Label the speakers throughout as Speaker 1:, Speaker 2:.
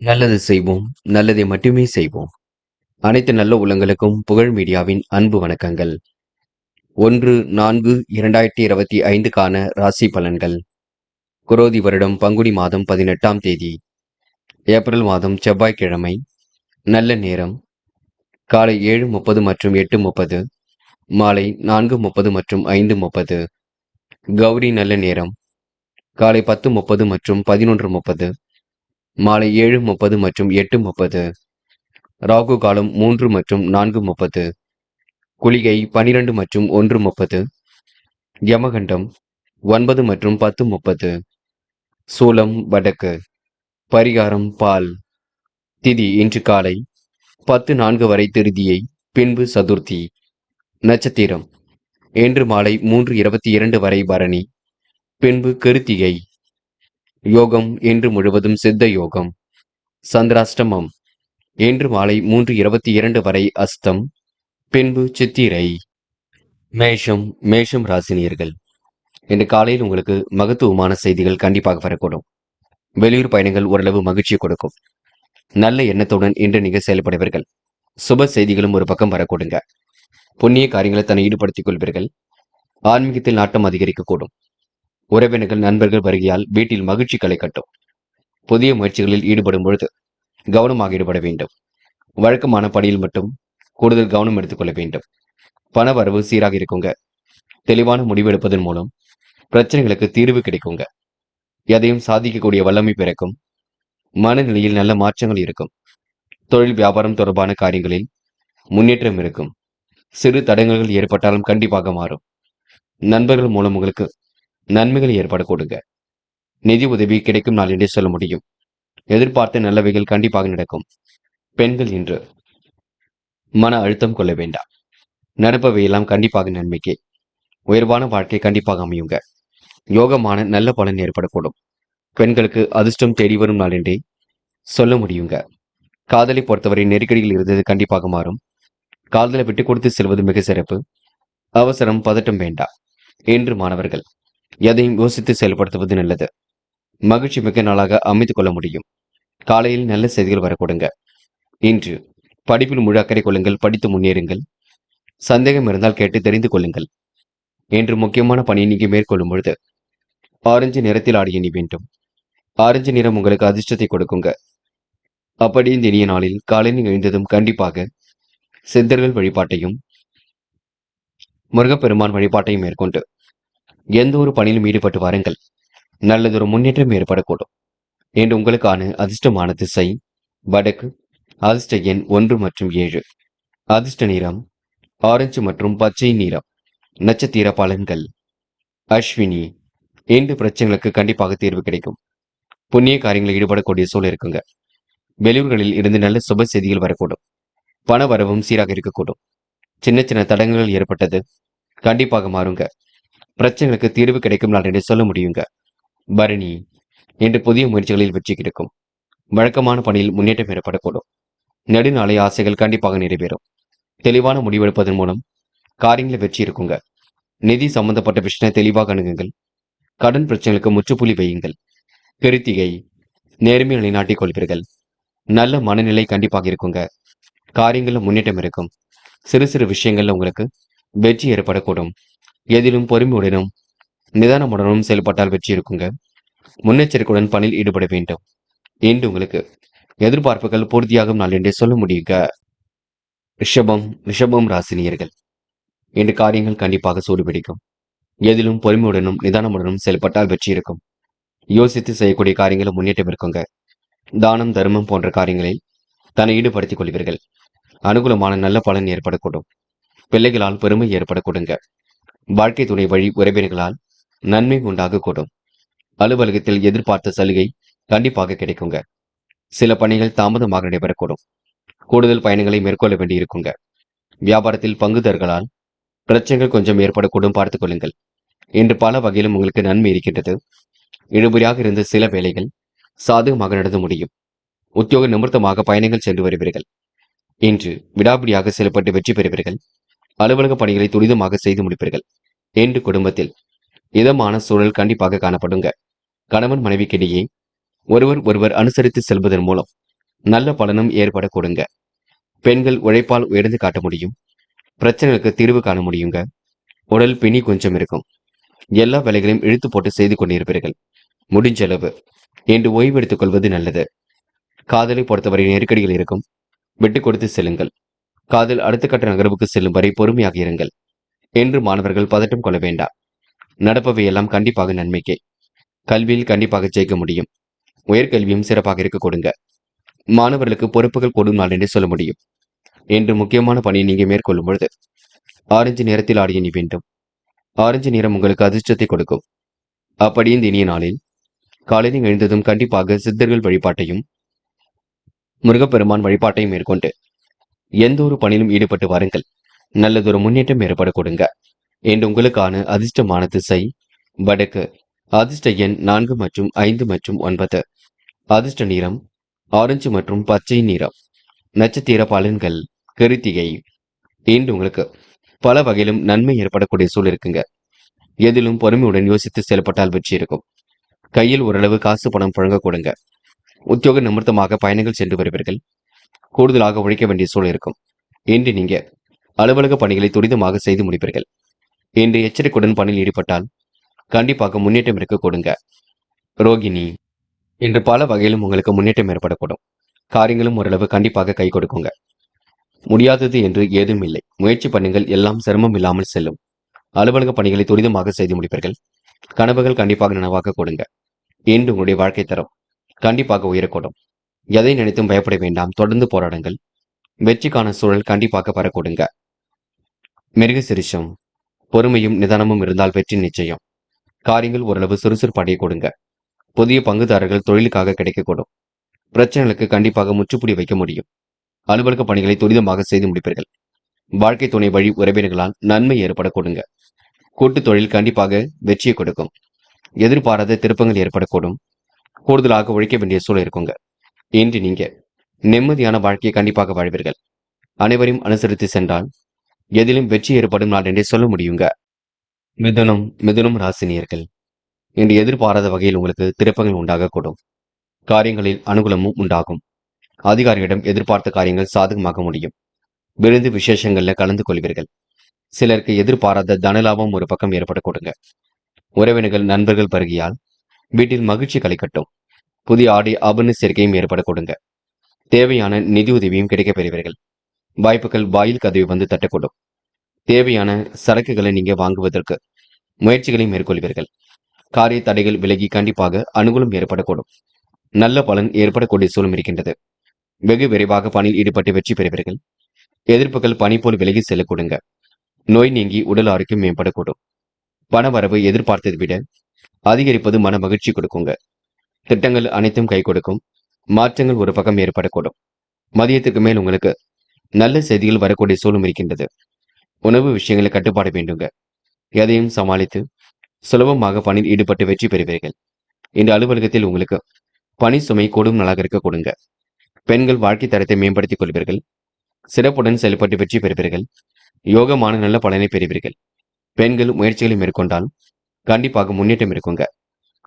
Speaker 1: நல்லது செய்வோம், நல்லதை மட்டுமே செய்வோம். அனைத்து நல்ல உள்ளங்களுக்கும் புகழ் மீடியாவின் அன்பு வணக்கங்கள். 1-4-2025க்கான ராசி பலன்கள். குரோதி வருடம் பங்குனி மாதம் 18ஆம் தேதி, ஏப்ரல் மாதம் செவ்வாய்க்கிழமை. நல்ல நேரம் காலை 7:30 மற்றும் 8:30, மாலை 4:30 மற்றும் 5:30. கௌரி நல்ல நேரம் காலை 10:30 மற்றும் 11:30, மாலை 7:30 மற்றும் 8:30. ராகு காலம் 3 மற்றும் 4:30, குளிகை 12 மற்றும் 1:30, யமகண்டம் 9 மற்றும் 10:30. சூலம் வடக்கு. பரிகாரம் பால். திதி இன்று காலை 10:04 வரை திருதியை, பின்பு சதுர்த்தி. நட்சத்திரம் இன்று மாலை 3:22 வரை பரணி, பின்பு கிருத்திகை. யோகம் இன்று முழுவதும் சித்த யோகம். சந்திராஷ்டமம் இன்று மாலை 3:22 வரை அஸ்தம், பின்பு சித்திரை. மேஷம் ராசினியர்கள். இன்று காலையில் உங்களுக்கு மகத்துவமான செய்திகள் கண்டிப்பாக வரக்கூடும். வெளியூர் பயணங்கள் ஓரளவு மகிழ்ச்சியை கொடுக்கும். நல்ல எண்ணத்துடன் இன்று நீங்க செயல்படுவீர்கள். சுப செய்திகளும் ஒரு பக்கம் வரக்கூடுங்க. புண்ணிய காரியங்களை தன்னை ஈடுபடுத்திக் கொள்வீர்கள். ஆன்மீகத்தில் நாட்டம் அதிகரிக்கக்கூடும். உறவினர்கள் நண்பர்கள் வருகையால் வீட்டில் மகிழ்ச்சி களை கட்டும். புதிய முயற்சிகளில் ஈடுபடும் பொழுது கவனமாக ஈடுபட வேண்டும். வழக்கமான பணியில் மட்டும் கூடுதல் கவனம் எடுத்துக்கொள்ள வேண்டும். பண வரவு சீராக இருக்குங்க. தெளிவான முடிவு எடுப்பதன் மூலம் பிரச்சனைகளுக்கு தீர்வு கிடைக்குங்க. எதையும் சாதிக்கக்கூடிய வல்லமை பிறக்கும். மனநிலையில் நல்ல மாற்றங்கள் இருக்கும். தொழில் வியாபாரம் தொடர்பான காரியங்களில் முன்னேற்றம் இருக்கும். சிறு தடங்கல்கள் ஏற்பட்டாலும் கண்டிப்பாக மாறும். நண்பர்கள் மூலம் உங்களுக்கு நன்மைகள் ஏற்படக்கூடுங்க. நிதி உதவி கிடைக்கும் நாள் என்றே சொல்ல முடியும். எதிர்பார்த்த நல்லவைகள் கண்டிப்பாக நடக்கும். பெண்கள் இன்று மன அழுத்தம் கொள்ள வேண்டாம். நடப்பவையெல்லாம் கண்டிப்பாக நன்மைக்கே. உயர்வான வாழ்க்கை கண்டிப்பாக அமையுங்க. யோகமான நல்ல பலன் ஏற்படக்கூடும். பெண்களுக்கு அதிர்ஷ்டம் தேடி வரும் நாள் என்றே சொல்ல முடியுங்க. காதலை பொறுத்தவரை நெருக்கடியில் இருந்தது கண்டிப்பாக மாறும். காதலை விட்டு கொடுத்து செல்வது மிக சிறப்பு. அவசரம் பதட்டம் வேண்டாம். இன்று மாணவர்கள் எதையும் யோசித்து செயல்படுத்துவது நல்லது. மகிழ்ச்சி மிக்க நாளாக அமைத்துக் கொள்ள முடியும். காலையில் நல்ல செய்திகள் வரக்கூடுங்க. இன்று படிப்பில் முழு அக்கறை கொள்ளுங்கள். படித்து முன்னேறுங்கள். சந்தேகம் இருந்தால் கேட்டு தெரிந்து கொள்ளுங்கள். இன்று முக்கியமான பணியை நீங்க மேற்கொள்ளும் பொழுது ஆரஞ்சு நிறத்தில் ஆடிய அணி வேண்டும். ஆரஞ்சு நிறம் உங்களுக்கு அதிர்ஷ்டத்தை கொடுக்குங்க. அப்படி இந்த இனிய நாளில் காலையில் எழுந்ததும் கண்டிப்பாக சித்தர்கள் வழிபாட்டையும் முருகப்பெருமான் வழிபாட்டையும் மேற்கொண்டு எந்த ஒரு பணியிலும் ஈடுபட்டு வாருங்கள். நல்லதொரு முன்னேற்றம் ஏற்படக்கூடும். என்று உங்களுக்கான அதிர்ஷ்டமான திசை வடக்கு. அதிர்ஷ்ட எண் 1 மற்றும் 7. அதிர்ஷ்ட நிறம் ஆரஞ்சு மற்றும் பச்சை நிறம். நட்சத்திர பலன்கள். அஸ்வினி. இன்று பிரச்சனைகளுக்கு கண்டிப்பாக தீர்வு கிடைக்கும். புண்ணிய காரியங்களில் ஈடுபடக்கூடிய சூழல் இருக்குங்க. வெளியூர்களில் இருந்து நல்ல சுப செய்திகள் வரக்கூடும். பண வரவும் சீராக இருக்கக்கூடும். சின்ன சின்ன தடங்கல்கள் ஏற்பட்டது கண்டிப்பாக மாறுங்க. பிரச்சனைகளுக்கு தீர்வு கிடைக்கும் நாள் என்று சொல்ல முடியுங்க. பரணி. இன்று புதிய முயற்சிகளில் வெற்றி கிடைக்கும். வழக்கமான பணியில் முன்னேற்றம் ஏற்படக்கூடும். நெடுநாளை ஆசைகள் கண்டிப்பாக நிறைவேறும். தெளிவான முடிவெடுப்பதன் மூலம் காரியங்களில் வெற்றி இருக்குங்க. நிதி சம்பந்தப்பட்ட விஷயத்தை தெளிவாக அணுகுங்கள். கடன் பிரச்சனைகளுக்கு முற்றுப்புள்ளி வையுங்கள். கிருத்திகை. நேர்மையை நிலைநாட்டிக் கொள்வீர்கள். நல்ல மனநிலை கண்டிப்பாக இருக்குங்க. காரியங்களில் முன்னேற்றம் இருக்கும். சிறு சிறு விஷயங்கள்ல உங்களுக்கு வெற்றி ஏற்படக்கூடும். எதிலும் பொறுமையுடனும் நிதானமுடனும் செயல்பட்டால் வெற்றி இருக்குங்க. முன்னெச்சரிக்கையுடன் பணியில் ஈடுபட வேண்டும். இன்று உங்களுக்கு எதிர்பார்ப்புகள் பூர்த்தியாகும் நாள் என்றே சொல்ல முடியுங்க. ரிஷபம் ராசினியர்கள். இன்று காரியங்கள் கண்டிப்பாக சூடுபிடிக்கும். எதிலும் பொறுமையுடனும் நிதானமுடனும் செயல்பட்டால் வெற்றி இருக்கும். யோசித்து செய்யக்கூடிய காரியங்களில் முன்னேற்றம் இருக்குங்க. தானம் தர்மம் போன்ற காரியங்களில் தன்னை ஈடுபடுத்திக் கொள்வீர்கள். அனுகூலமான நல்ல பலன் ஏற்படக்கூடும். பிள்ளைகளால் பெருமை ஏற்படக்கூடுங்க. வாழ்க்கை துணை வழி உறவினர்களால் நன்மை உண்டாகக்கூடும். அலுவலகத்தில் எதிர்பார்த்த சலுகை கண்டிப்பாக கிடைக்குங்க. சில பணிகள் தாமதமாக நடைபெறக்கூடும். கூடுதல் பயணங்களை மேற்கொள்ள வேண்டியிருக்குங்க. வியாபாரத்தில் பங்குதாரர்களால் பிரச்சனைகள் கொஞ்சம் ஏற்படக்கூடும், பார்த்துக் கொள்ளுங்கள். இன்று பல வகையிலும் உங்களுக்கு நன்மை இருக்கின்றது. இழுபறியாக இருந்த சில வேலைகள் சாதகமாக நடந்து முடியும். உத்தியோக நிமித்தமாக பயணங்கள் சென்று வருவீர்கள். இன்று விடாபிடியாக செயல்பட்டு வெற்றி பெறுவீர்கள். அலுவலக பணிகளை துரிதமாக செய்து முடிப்பீர்கள். இன்று குடும்பத்தில் இதமான சூழல் கண்டிப்பாக காணப்படுங்க. கணவன் மனைவிக்கிடையே ஒருவர் அனுசரித்து செல்வதன் மூலம் நல்ல பலனும் ஏற்பட கொடுங்க. பெண்கள் உழைப்பால் உயர்ந்து காட்ட முடியும். பிரச்சனைகளுக்கு தீர்வு காண முடியுங்க. உடல் பிணி கொஞ்சம் இருக்கும். எல்லா வேலைகளையும் இழுத்து போட்டு செய்து கொண்டிருப்பீர்கள். முடிஞ்ச அளவு என்று ஓய்வெடுத்துக் கொள்வது நல்லது. காதலை பொறுத்தவரை நெருக்கடிகள் இருக்கும். விட்டுக் கொடுத்து செல்லுங்கள். காதல் அடுத்த கட்ட நகர்வுக்கு செல்லும் வரை பொறுமையாக இருங்கள் என்று மாணவர்கள் பதட்டம் கொள்ள வேண்டாம். நடப்பவை எல்லாம் கண்டிப்பாக நன்மைக்கே. கல்வியில் கண்டிப்பாக ஜெயிக்க முடியும். உயர்கல்வியும் சிறப்பாக இருக்க கொடுங்க. மாணவர்களுக்கு பொறுப்புகள் கொடும் நாள் என்று சொல்ல முடியும். என்று முக்கியமான பணியை நீங்க மேற்கொள்ளும் பொழுது ஆரஞ்சு நிறத்தில் ஆடிய நீ வேண்டும். ஆரஞ்சு நிறம் உங்களுக்கு அதிர்ஷ்டத்தை கொடுக்கும். அப்படி இந்த இனிய நாளில் காலையில் எழுந்ததும் கண்டிப்பாக சித்தர்கள் வழிபாட்டையும் முருகப்பெருமான் வழிபாட்டையும் மேற்கொண்டு எந்த ஒரு பணியிலும் ஈடுபட்டு வாருங்கள். நல்லதொரு முன்னேற்றம் ஏற்பட கொடுங்க. என்று உங்களுக்கான அதிர்ஷ்டமான திசை வடக்கு. அதிர்ஷ்ட எண் 4 மற்றும் 5 மற்றும் 9. அதிர்ஷ்ட நிறம் ஆரஞ்சு மற்றும் பச்சை நிறம். நட்சத்திர பலன்கள் கிருத்திகை. இன்று உங்களுக்கு பல வகையிலும் நன்மை ஏற்படக்கூடிய சூழல் இருக்குங்க. எதிலும் பொறுமையுடன் யோசித்து செயல்பட்டால் வெற்றி இருக்கும். கையில் ஓரளவு காசு பணம் புழங்க கொடுங்க. உத்தியோக நிமித்தமாக பயணங்கள் சென்று வருவீர்கள். கூடுதலாக உழைக்க வேண்டிய சூழல் இருக்கும். இன்று நீங்க அலுவலக பணிகளை துரிதமாக செய்து முடிப்பீர்கள். இன்று எச்சரிக்கையுடன் பணியில் ஈடுபட்டால் கண்டிப்பாக முன்னேற்றம் இருக்க கொடுங்க. ரோகிணி. இன்று பல வகையிலும் உங்களுக்கு முன்னேற்றம் ஏற்படக்கூடும். காரியங்களும் ஓரளவு கண்டிப்பாக கை கொடுக்குங்க. முடியாதது என்று ஏதும் இல்லை. முயற்சி பண்ணுங்கள், எல்லாம் சிரமம் இல்லாமல் செல்லும். அலுவலக பணிகளை துரிதமாக செய்து முடிப்பீர்கள். கனவுகள் கண்டிப்பாக நனவாக கொடுங்க. இன்று உங்களுடைய வாழ்க்கை தரம் கண்டிப்பாக உயரக்கூடும். எதை நினைத்தும் பயப்பட வேண்டாம், தொடர்ந்து போராடுங்கள். வெற்றிக்கான சூழல் கண்டிப்பாக பெறக்கூடுங்க. மிருகசிரிஷம். பொறுமையும் நிதானமும் இருந்தால் வெற்றி நிச்சயம். காரியங்கள் ஓரளவு சுறுசுறுப்பு அடைய கொடுங்க. புதிய பங்குதாரர்கள் தொழிலுக்காக கிடைக்கக்கூடும். பிரச்சனைகளுக்கு கண்டிப்பாக முற்றுப்புள்ளி வைக்க முடியும். அலுவலக பணிகளை துரிதமாக செய்து முடிப்பீர்கள். வாழ்க்கை துணை வழி உறவினர்களால் நன்மை ஏற்பட கொடுங்க. கூட்டு தொழில் கண்டிப்பாக வெற்றியை கொடுக்கும். எதிர்பாராத திருப்பங்கள் ஏற்படக்கூடும். கூடுதலாக உழைக்க வேண்டிய சூழல் இருக்குங்க. இன்று நீங்க நிம்மதியான வாழ்க்கையை கண்டிப்பாக வாழ்வீர்கள். அனைவரையும் அனுசரித்து சென்றால் எதிலும் வெற்றி ஏற்படும் நாள் என்றே சொல்ல முடியுங்க. மிதுனம் ராசினியர்கள். இன்று எதிர்பாராத வகையில் உங்களுக்கு திருப்பங்கள் உண்டாகக்கூடும். காரியங்களில் அனுகூலமும் உண்டாகும். அதிகாரிகளிடம் எதிர்பார்த்த காரியங்கள் சாதகமாக முடியும். விருந்து விசேஷங்கள்ல கலந்து கொள்வீர்கள். சிலருக்கு எதிர்பாராத தனலாபம் ஒரு பக்கம் ஏற்பட கொடுங்க. உறவினர்கள் நண்பர்கள் பருகியால் வீட்டில் மகிழ்ச்சி கலைக்கட்டும். புதிய ஆடை ஆபரண சேர்க்கையும் ஏற்பட கொடுங்க. தேவையான நிதி உதவியும் கிடைக்கப் பெறுவீர்கள். வாய்ப்புகள் வாயில் கதவை வந்து தட்டக்கூடும். தேவையான சரக்குகளை நீங்க வாங்குவதற்கு முயற்சிகளை மேற்கொள்வீர்கள். காரிய தடைகள் விலகி கண்டிப்பாக அனுகூலம் ஏற்படக்கூடும். நல்ல பலன் ஏற்படக்கூடிய சூழல் இருக்கின்றது. வெகு விரைவாக பணியில் ஈடுபட்டு வெற்றி பெறுவீர்கள். எதிர்ப்புகள் பனி போல் விலகி செல்ல கொடுங்க. நோய் நீங்கி உடல் ஆரோக்கியம் மேம்படக்கூடும். பண வரவு எதிர்பார்த்ததை விட அதிகரிப்பது மன மகிழ்ச்சி கொடுக்குங்க. திட்டங்கள் அனைத்தும் கை கொடுக்கும். மாற்றங்கள் ஒரு பக்கம் ஏற்படக்கூடும். மதியத்துக்கு மேல் உங்களுக்கு நல்ல செய்திகள் வரக்கூடிய சூழலும் இருக்கின்றது. உணவு விஷயங்களை கட்டுப்பாடு வேண்டுங்க. எதையும் சமாளித்து சுலபமாக பணியில் ஈடுபட்டு வெற்றி பெறுவீர்கள். இந்த அலுவலகத்தில் உங்களுக்கு பணி சுமை கூடும் நாளாக இருக்க கொடுங்க. பெண்கள் வாழ்க்கை தரத்தை மேம்படுத்திக் கொள்வீர்கள். சிறப்புடன் செயல்பட்டு வெற்றி பெறுவீர்கள். யோகமான நல்ல பலனை பெறுவீர்கள். பெண்கள் முயற்சிகளை மேற்கொண்டால் கண்டிப்பாக முன்னேற்றம் இருக்குங்க.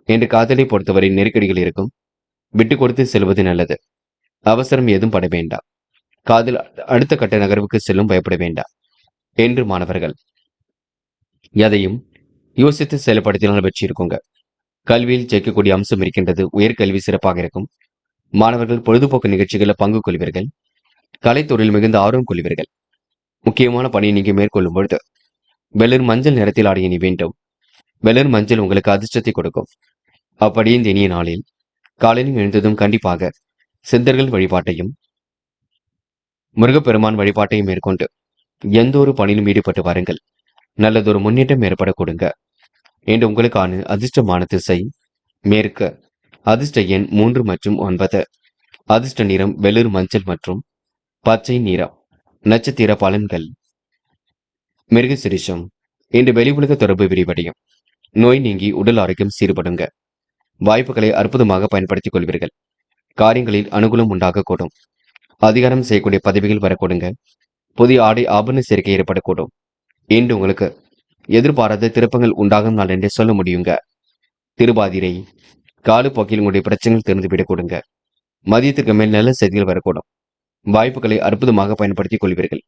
Speaker 1: என்று காதலை பொறுத்தவரை நெருக்கடிகள் இருக்கும். விட்டு கொடுத்து செல்வது நல்லது. அவசரம் ஏதும் பட வேண்டாம். காதல் அடுத்த கட்ட நகர்வுக்கு செல்லும் பயப்பட வேண்டாம். என்று மாணவர்கள் எதையும் யோசித்து செயல்படுத்தினால் வெற்றி இருக்குங்க. கல்வியில் ஜெயிக்கக்கூடிய அம்சம் இருக்கின்றது. உயர்கல்வி சிறப்பாக இருக்கும். மாணவர்கள் பொழுதுபோக்கு நிகழ்ச்சிகளில் பங்கு கொள்வீர்கள். கலைத்துறையில் மிகுந்த ஆர்வம் கொள்வீர்கள். முக்கியமான பணியை நீங்க மேற்கொள்ளும் பொழுது வெளிர் மஞ்சள் நிறத்தில் ஆடிய நீ வேண்டும். வெளிர் மஞ்சள் உங்களுக்கு அதிர்ஷ்டத்தை கொடுக்கும். அப்படியே இந்த இனிய நாளில் காலையில் எழுந்ததும் கண்டிப்பாக சித்தர்கள் வழிபாட்டையும் முருகப்பெருமான் வழிபாட்டையும் மேற்கொண்டு எந்த ஒரு பணியிலும் ஈடுபட்டு வாருங்கள். நல்லதொரு முன்னேற்றம் ஏற்பட கொடுங்க. என்று உங்களுக்கான அதிர்ஷ்டமான திசை மேற்கு. அதிர்ஷ்ட எண் 3 மற்றும் 9. அதிர்ஷ்ட நிறம் வெளிர் மஞ்சள் மற்றும் பச்சை நிறம். நட்சத்திர பலன்கள் மிருகசிரிஷம். இன்று வெளி உலக தொடர்பு விரிவடையும். நோய் நீங்கி உடல் ஆரோக்கியம் சீர்படுங்க. வாய்ப்புகளை அற்புதமாக பயன்படுத்திக் கொள்வீர்கள். காரியங்களில் அனுகூலம் உண்டாகக்கூடும். அதிகாரம் செய்யக்கூடிய பதவிகள் வரக்கூடுங்க. புதிய ஆடை ஆபரண சேர்க்கை ஏற்படக்கூடும். இன்று உங்களுக்கு எதிர்பாராத திருப்பங்கள் உண்டாகும் நாள் என்றே சொல்ல முடியுங்க. திருபாதிரை. காலப்போக்கில் உங்களுடைய பிரச்சனைகள் தெரிந்துவிடக் கொடுங்க. மதியத்திற்கு மேல் நல்ல செய்திகள் வரக்கூடும். வாய்ப்புகளை அற்புதமாக பயன்படுத்திக் கொள்வீர்கள்.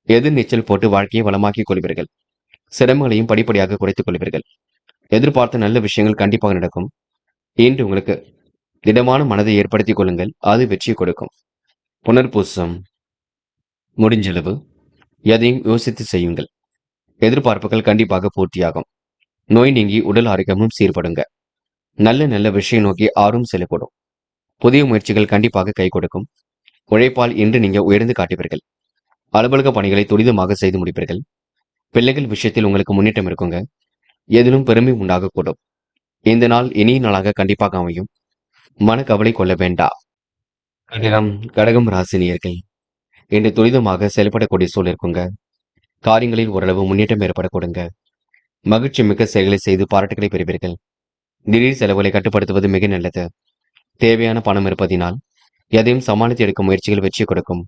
Speaker 1: எதிர் நீச்சல் போட்டு வாழ்க்கையை வளமாக்கிக் கொள்வீர்கள். சிரமங்களையும் படிப்படியாக குறைத்துக் கொள்வீர்கள். எதிர்பார்த்த நல்ல விஷயங்கள் கண்டிப்பாக நடக்கும். இன்று உங்களுக்கு திடமான மனதை ஏற்படுத்திக் கொள்ளுங்கள். அது வெற்றியை கொடுக்கும். புனர்பூசம். முடிஞ்சளவு எதையும் யோசித்து செய்யுங்கள். எதிர்பார்ப்புகள் கண்டிப்பாக பூர்த்தியாகும். நோய் நீங்கி உடல் ஆரோக்கியமும் சீர்படுங்க. நல்ல நல்ல விஷயம் நோக்கி ஆர்வம் செல்லக்கூடும். புதிய முயற்சிகள் கண்டிப்பாக கை கொடுக்கும். உழைப்பால் இன்று நீங்க உயர்ந்து காட்டுவீர்கள். அலுவலக பணிகளை துரிதமாக செய்து முடிப்பீர்கள். பிள்ளைகள் விஷயத்தில் உங்களுக்கு முன்னேற்றம் இருக்குங்க. எதிலும் பெருமை உண்டாகக்கூடும். இந்த நாள் இனிய நாளாக கண்டிப்பாக அமையும். மனக்கவலை கொள்ள வேண்டாம். கடகம் கடகம் ராசினியர்கள் இன்று துரிதமாக செயல்படக்கூடிய சூழல் இருக்குங்க. காரியங்களில் ஓரளவு முன்னேற்றம் ஏற்படக்கூடுங்க. மகிழ்ச்சி மிக்க செயல்களை செய்து பாராட்டுகளை பெறுவீர்கள். திடீர் செலவுகளை கட்டுப்படுத்துவது மிக நல்லது. தேவையான பணம் இருப்பதினால் எதையும் சமாளித்து எடுக்கும் முயற்சிகள் வெற்றி கொடுக்கும்.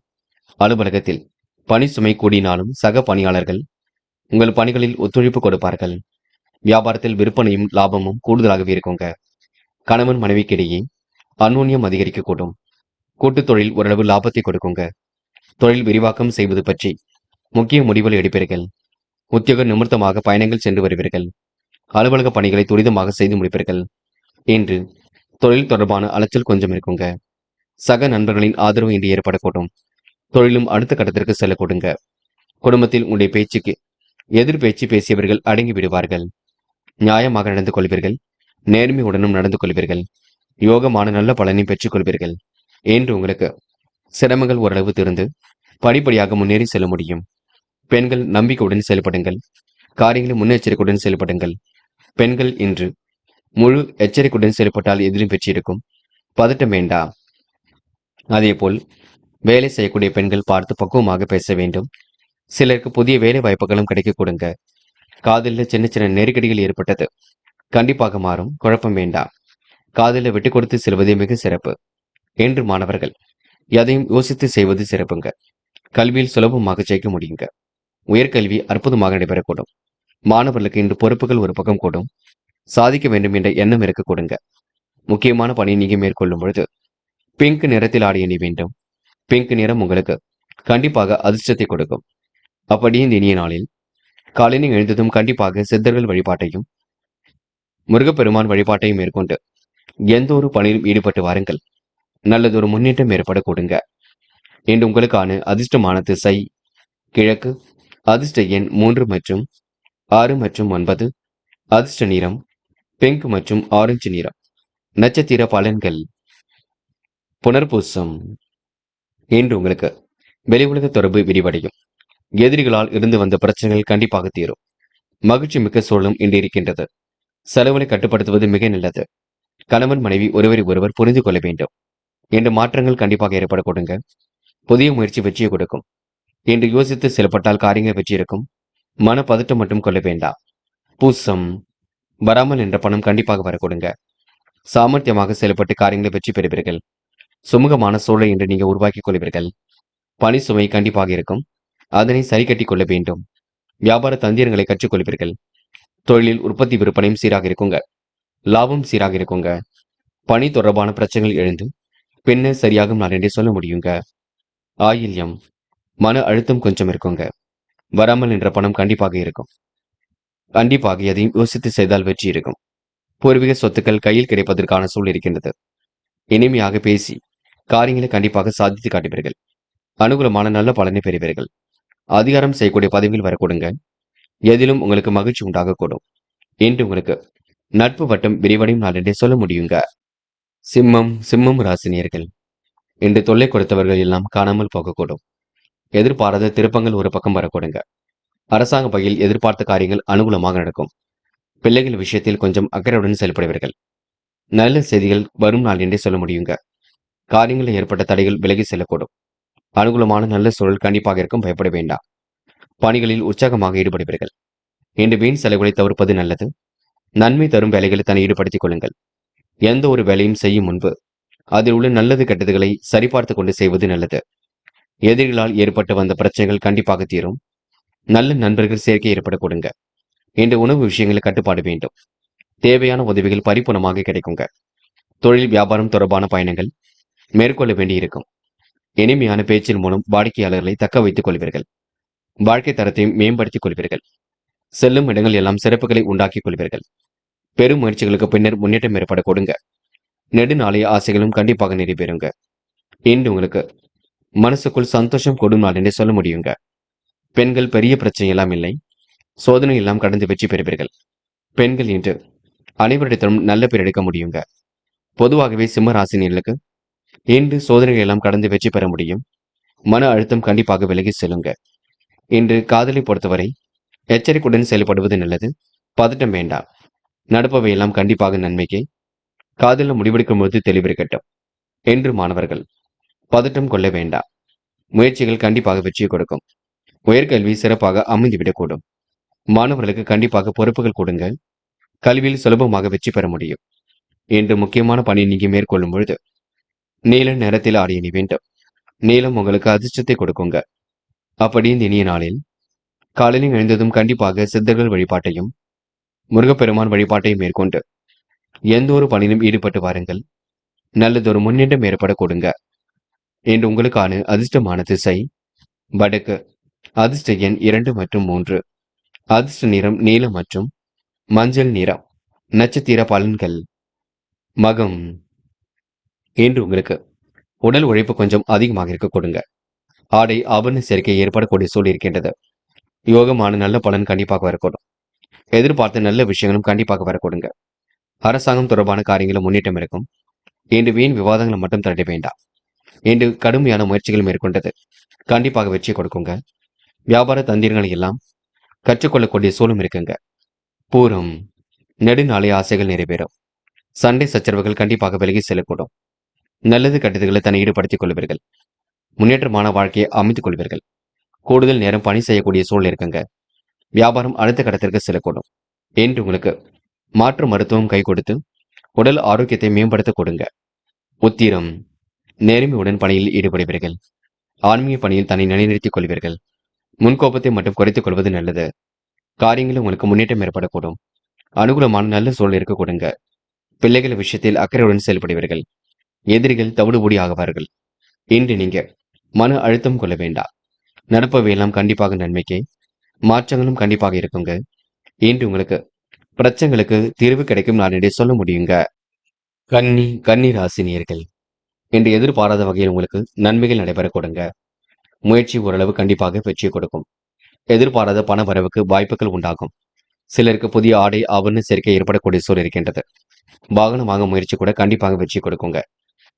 Speaker 1: அலுவலகத்தில் பணி சுமை கூடினாலும் சக பணியாளர்கள் உங்கள் பணிகளில் ஒத்துழைப்பு கொடுப்பார்கள். வியாபாரத்தில் விற்பனையும் லாபமும் கூடுதலாகவே இருக்குங்க. கணவன் மனைவிக்கிடையே அந்யோன்யம் அதிகரிக்கக்கூடும். கூட்டுத் தொழில் ஓரளவு லாபத்தை கொடுக்குங்க. தொழில் விரிவாக்கம் செய்வது பற்றி முக்கிய முடிவுகள் எடுப்பீர்கள். உத்தியோக நிமித்தமாக பயணங்கள் சென்று வருவீர்கள். அலுவலக பணிகளை துரிதமாக செய்து முடிப்பீர்கள். இன்று தொழில் தொடர்பான அலைச்சல் கொஞ்சம் இருக்குங்க. சக நண்பர்களின் ஆதரவு இன்று ஏற்படக்கூடும். தொழிலும் அடுத்த கட்டத்திற்கு செல்ல கொடுங்க. குடும்பத்தில் உங்களுடைய பேச்சுக்கு எதிர் பேச்சு பேசியவர்கள் அடங்கி விடுவார்கள். நியாயமாக நடந்து கொள்வீர்கள். நேர்மையுடனும் நடந்து கொள்வீர்கள். யோகமான நல்ல பலனை பெற்றுக் கொள்வீர்கள். என்று உங்களுக்கு சிரமங்கள் ஓரளவு திருந்து படிப்படியாக முன்னேறி செல்ல முடியும். பெண்கள் நம்பிக்கையுடன் செயல்படுங்கள். காரியங்களை முன்னெச்சரிக்கையுடன் செயல்படுங்கள். பெண்கள் இன்று முழு எச்சரிக்கையுடன் செயல்பட்டால் எதிலும் பெற்றிருக்கும். பதட்டம் வேண்டாம். அதேபோல் வேலை செய்யக்கூடிய பெண்கள் பார்த்து பக்குவமாக பேச வேண்டும். சிலருக்கு புதிய வேலை வாய்ப்புகளும் கிடைக்க கொடுங்க. காதலில் சின்ன சின்ன நெருக்கடிகள் ஏற்பட்டது. கண்டிப்பாக மாறும். குழப்பம் வேண்டாம். காதலில் விட்டு கொடுத்து செல்வதே மிக சிறப்பு. என்று மாணவர்கள் எதையும் யோசித்து செய்வது சிறப்புங்க. கல்வியில் சுலபமாக ஜெயிக்க முடியுங்க. உயர்கல்வி அற்புதமாக நடைபெறக்கூடும். மாணவர்களுக்கு இன்று பொறுப்புகள் ஒரு பக்கம் கூடும். சாதிக்க வேண்டும் என்ற எண்ணம் இருக்க கொடுங்க. முக்கியமான பணியை நீங்க மேற்கொள்ளும் பொழுது பிங்க் நிறத்தில் ஆடை அணி வேண்டும். பிங்க் நிறம் உங்களுக்கு கண்டிப்பாக அதிர்ஷ்டத்தை கொடுக்கும். அப்படியே இந்த இனிய நாளில் காலையில் எழுந்ததும் கண்டிப்பாக சித்தர்கள் வழிபாட்டையும் முருகப்பெருமான் வழிபாட்டையும் மேற்கொண்டு எந்த ஒரு பணியிலும் ஈடுபட்டு வாருங்கள். நல்லதொரு முன்னேற்றம் ஏற்பட கொடுங்க. இன்று உங்களுக்கான அதிர்ஷ்டமான திசை கிழக்கு. அதிர்ஷ்ட எண் 3 மற்றும் 6 மற்றும் 9. அதிர்ஷ்ட நிறம் பிங்க் மற்றும் ஆரஞ்சு நிறம். நட்சத்திர பலன்கள். புனர்பூசம். இன்று உங்களுக்கு வெளி உலக தொடர்பு விரிவடையும். எதிரிகளால் இருந்து வந்த பிரச்சனைகள் கண்டிப்பாக தீரும். மகிழ்ச்சி மிக்க சூழலும் இன்று இருக்கின்றது. செலவுகளை கட்டுப்படுத்துவது மிக நல்லது. கணவன் மனைவி ஒருவரை ஒருவர் புரிந்து கொள்ள வேண்டும். இன்று மாற்றங்கள் கண்டிப்பாக ஏற்பட கொடுங்க. புதிய முயற்சி வெற்றியை கொடுக்கும். இன்று யோசித்து செயல்பட்டால் காரியங்கள் வெற்றி இருக்கும். மன பதட்டம் மட்டும் கொள்ள வேண்டாம். பூசம். வராமல் என்ற பணம் கண்டிப்பாக வர கொடுங்க. சாமர்த்தியமாக செயல்பட்டு காரியங்களை வெற்றி பெறுவீர்கள். சுமூகமான சூழலை இன்று நீங்க உருவாக்கிக் கொள்வீர்கள். பணி சுமை கண்டிப்பாக இருக்கும். அதனை சரி கட்டிக் கொள்ள வேண்டும். வியாபார தந்திரங்களை கற்றுக்கொள்வீர்கள். தொழிலில் உற்பத்தி விற்பனையும் சீராக இருக்குங்க. லாபம் சீராக இருக்குங்க. பணி தொடர்பான பிரச்சனைகள் எழுந்து பின்னர் சரியாகும் நான் என்றே சொல்ல முடியுங்க. ஆயில்யம். மன அழுத்தம் கொஞ்சம் இருக்குங்க. வராமல் என்ற பணம் கண்டிப்பாக இருக்கும். கண்டிப்பாக எதையும் யோசித்து செய்தால் வெற்றி இருக்கும். பூர்வீக சொத்துக்கள் கையில் கிடைப்பதற்கான சூழல் இருக்கின்றது. இனிமையாக பேசி காரியங்களை கண்டிப்பாக சாதித்து காட்டுவீர்கள். அனுகூலமான நல்ல பலனை பெறுவீர்கள். அதிகாரம் செய்யக்கூடிய பதவியில் வரக்கூடுங்க. எதிலும் உங்களுக்கு மகிழ்ச்சி உண்டாகக்கூடும். இன்று உங்களுக்கு நட்பு வட்டம் விரிவடையும் நாள் என்றே சொல்ல முடியுங்க. சிம்மம் ராசினியர்கள் இன்று தொல்லை கொடுத்தவர்கள் எல்லாம் காணாமல் போகக்கூடும். எதிர்பாராத திருப்பங்கள் ஒரு பக்கம் வரக்கூடுங்க. அரசாங்க வகையில் எதிர்பார்த்த காரியங்கள் அனுகூலமாக நடக்கும். பிள்ளைகள் விஷயத்தில் கொஞ்சம் அக்கறையுடன் செயல்படுவீர்கள். நல்ல செய்திகள் வரும் நாள் என்றே சொல்ல முடியுங்க. காரியங்களில் ஏற்பட்ட தடைகள் விலகி செல்லக்கூடும். அனுகூலமான நல்ல சூழல் கண்டிப்பாக இருக்கும். பயப்பட வேண்டாம். பணிகளில் உற்சாகமாக ஈடுபடுவீர்கள். இன்று வீண் செலவுகளை தவிர்ப்பது நல்லது. நன்மை தரும் வேலைகளை தன்னை ஈடுபடுத்திக் கொள்ளுங்கள். எந்த ஒரு வேலையும் செய்யும் முன்பு அதில் உள்ள நல்லது கெட்டதுகளை சரிபார்த்து கொண்டு செய்வது நல்லது. எதிரிகளால் ஏற்பட்டு வந்த பிரச்சனைகள் கண்டிப்பாக தீரும். நல்ல நண்பர்கள் சேர்க்கை ஏற்பட கொடுங்க. இன்று உணவு விஷயங்களில் கட்டுப்பாடு வேண்டும். தேவையான உதவிகள் பரிபூர்ணமாக கிடைக்குங்க. தொழில் வியாபாரம் தொடர்பான பயணங்கள் மேற்கொள்ள வேண்டியிருக்கும். இனிமையான பேச்சின் மூலம் வாடிக்கையாளர்களை தக்க வைத்துக் கொள்வீர்கள். வாழ்க்கை தரத்தையும் மேம்படுத்திக் கொள்வீர்கள். செல்லும் இடங்கள் எல்லாம் சிறப்புகளை உண்டாக்கிக் கொள்வீர்கள். பெரும் முயற்சிகளுக்கு பின்னர் முன்னேற்றம் ஏற்பட கொடுங்க. நெடுநாளைய ஆசைகளும் கண்டிப்பாக நிறைவேறுங்க. இன்று உங்களுக்கு மனசுக்குள் சந்தோஷம் கொடும் நாள் என்று சொல்ல முடியுங்க. பெண்கள் பெரிய பிரச்சனை எல்லாம் இல்லை. சோதனை எல்லாம் கடந்து வெற்றி பெறுவீர்கள். பெண்கள் இன்று அனைவரிடத்திலும் நல்ல பேர் எடுக்க முடியுங்க. பொதுவாகவே சிம்ம ராசினியர்களுக்கு இன்று சோதனைகள் எல்லாம் கடந்து வெற்றி பெற முடியும். மன அழுத்தம் கண்டிப்பாக விலகி செல்லுங்க. இன்று காதலை பொறுத்தவரை எச்சரிக்கையுடன் செயல்படுவது நல்லது. பதட்டம் வேண்டாம். நடப்பவை எல்லாம் கண்டிப்பாக நன்மைக்கே. காதலில் முடிவெடுக்கும் போது தெளிவிருக்கட்டும். என்று மாணவர்கள் பதட்டம் கொள்ள வேண்டாம். முயற்சிகள் கண்டிப்பாக வெற்றியை கொடுக்கும். உயர்கல்வி சிறப்பாக அமைந்துவிடக்கூடும். மாணவர்களுக்கு கண்டிப்பாக பொறுப்புகள் கொடுங்க. கல்வியில் சுலபமாக வெற்றி பெற முடியும். இன்று முக்கியமான பணி நீங்க மேற்கொள்ளும் பொழுது நீல நிறத்தில் ஆடை அணி வேண்டும். நீலம் உங்களுக்கு அதிர்ஷ்டத்தை கொடுக்குங்க. அப்படி இந்த இனிய நாளில் காலையில் எழுந்ததும் கண்டிப்பாக சித்தர்கள் வழிபாட்டையும் முருகப்பெருமான் வழிபாட்டையும் மேற்கொண்டு எந்த ஒரு பணியிலும் ஈடுபட்டு வாருங்கள். நல்லதொரு முன்னேற்றம் ஏற்பட கொடுங்க. இன்று உங்களுக்கான அதிர்ஷ்டமான திசை வடக்கு. அதிர்ஷ்ட எண் 2 மற்றும் 3. அதிர்ஷ்ட நிறம் நீலம் மற்றும் மஞ்சள் நிறம். நட்சத்திர பலன்கள். மகம். இன்று உங்களுக்கு உடல் உழைப்பு கொஞ்சம் அதிகமாக இருக்க கொடுங்க. ஆடை ஆபரண சேர்க்கை ஏற்படக்கூடிய சூழல் இருக்கின்றது. யோகமான நல்ல பலன் கண்டிப்பாக வரக்கூடும். எதிர்பார்த்த நல்ல விஷயங்களும் கண்டிப்பாக வரக்கூடுங்க. அரசாங்கம் தொடர்பான காரியங்களும் முன்னேற்றம் இருக்கும். இன்று வீண் விவாதங்களை மட்டும் தள்ள வேண்டாம். இன்று கடுமையான முயற்சிகள் மேற்கொண்டது கண்டிப்பாக வெற்றி கொடுக்குங்க. வியாபார தந்திரங்களை எல்லாம் கற்றுக்கொள்ளக்கூடிய சூழலும் இருக்குங்க. பூரம். நெடுநாளைய ஆசைகள் நிறைவேறும். சண்டை சச்சரவுகள் கண்டிப்பாக விலகி செல்லக்கூடும். நல்லது கட்டத்துகளை தன்னை ஈடுபடுத்திக் கொள்வீர்கள். முன்னேற்றமான வாழ்க்கையை அமைத்துக் கொள்வீர்கள். கூடுதல் நேரம் பணி செய்யக்கூடிய சூழல் இருக்குங்க. வியாபாரம் அடுத்த கட்டத்திற்கு செல்லக்கூடும். என்று உங்களுக்கு மாற்று மருத்துவம் கை கொடுத்து உடல் ஆரோக்கியத்தை மேம்படுத்த கொடுங்க. உத்திரம். நேர்மையுடன் பணியில் ஈடுபடுவீர்கள். ஆன்மீக பணியில் தன்னை நிலைநிறுத்திக் கொள்வீர்கள். முன்கோபத்தை மட்டும் குறைத்துக் கொள்வது நல்லது. காரியங்களில் உங்களுக்கு முன்னேற்றம் ஏற்படக்கூடும். அனுகூலமான நல்ல சூழல் இருக்க கொடுங்க. பிள்ளைகள் விஷயத்தில் அக்கறையுடன் செயல்படுவீர்கள். எதிரிகள் தவிடுபொடி ஆகுவார்கள். இன்று நீங்க மன அழுத்தம் கொள்ள வேண்டாம். நடப்பவையெல்லாம் கண்டிப்பாக நன்மைக்கே. மாற்றங்களும் கண்டிப்பாக இருக்குங்க. இன்று உங்களுக்கு பிரச்சனைகளுக்கு தீர்வு கிடைக்கும் நான் என்று சொல்ல முடியுங்க. கன்னி ராசினியர்கள் என்று எதிர்பாராத வகையில் உங்களுக்கு நன்மைகள் நடைபெற கொடுங்க. முயற்சி ஓரளவு கண்டிப்பாக வெற்றியை கொடுக்கும். எதிர்பாராத பண வரவுக்கு வாய்ப்புகள் உண்டாகும். சிலருக்கு புதிய ஆடை ஆபரண சேர்க்கை ஏற்படக்கூடிய சூழல் இருக்கின்றது. வாகனம் வாங்க முயற்சி கூட கண்டிப்பாக வெற்றி கொடுக்குங்க.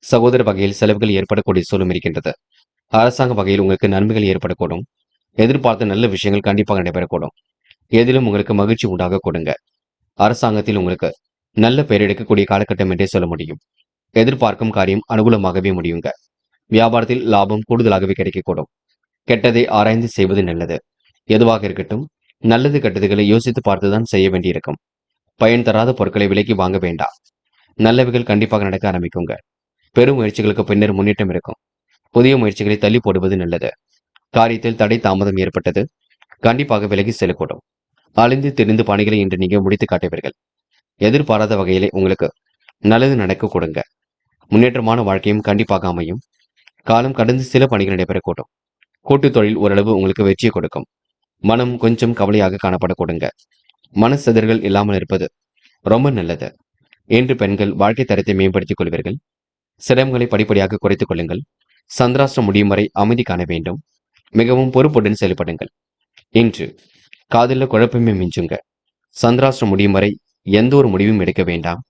Speaker 1: சகோதர வகையில் செலவுகள் ஏற்படக்கூடிய சூழலும் இருக்கின்றது. அரசாங்க வகையில் உங்களுக்கு நன்மைகள் ஏற்படக்கூடும். எதிர்பார்த்த நல்ல விஷயங்கள் கண்டிப்பாக நடைபெறக்கூடும். எதிலும் உங்களுக்கு மகிழ்ச்சி உண்டாக கொடுங்க. அரசாங்கத்தில் உங்களுக்கு நல்ல பெயர் எடுக்கக்கூடிய காலகட்டம் என்றே சொல்ல முடியும். எதிர்பார்க்கும் காரியம் அனுகூலமாகவே முடியுங்க. வியாபாரத்தில் லாபம் கூடுதலாகவே கிடைக்கக்கூடும். கெட்டதை ஆராய்ந்து செய்வது நல்லது. எதுவாக இருக்கட்டும், நல்லது கெட்டதுகளை யோசித்து பார்த்துதான் செய்ய வேண்டியிருக்கும். பயன் தராத பொருட்களை விலைக்கு வாங்க வேண்டாம். நல்லவைகள் கண்டிப்பாக நடக்க ஆரம்பிக்குங்க. பெரும் முயற்சிகளுக்கு பின்னர் முன்னேற்றம் இருக்கும். புதிய முயற்சிகளை தள்ளி போடுவது நல்லது. காரியத்தில் தடை தாமதம் ஏற்பட்டது கண்டிப்பாக விலகி செல்லக்கூடும். அழிந்து திரிந்து பணிகளை இன்று நீங்க முடித்து காட்டுவீர்கள். எதிர்பாராத வகையிலே உங்களுக்கு நல்லது நடக்க கொடுங்க. முன்னேற்றமான வாழ்க்கையும் கண்டிப்பாக அமையும். காலம் கடந்து சில பணிகள் நடைபெறக்கூடும். கூட்டுத் தொழில் ஓரளவு உங்களுக்கு வெற்றியை கொடுக்கும். மனம் கொஞ்சம் கவலையாக காணப்பட கொடுங்க. மனசிதறுகள் இல்லாமல் இருப்பது ரொம்ப நல்லது. இன்று பெண்கள் வாழ்க்கை தரத்தை மேம்படுத்திக் கொள்வீர்கள். சிரமங்களை படிப்படியாக குறைத்துக் கொள்ளுங்கள். சந்திராஷ்டிரம் முடியும் வரை அமைதி காண வேண்டும். மிகவும் பொறுப்புடன் செயல்படுங்கள். இன்று காதலில் குழப்பமே மிஞ்சுங்க. சந்திராஷ்டிரம் முடியும் வரை எந்த ஒரு முடிவும் எடுக்க வேண்டாம்.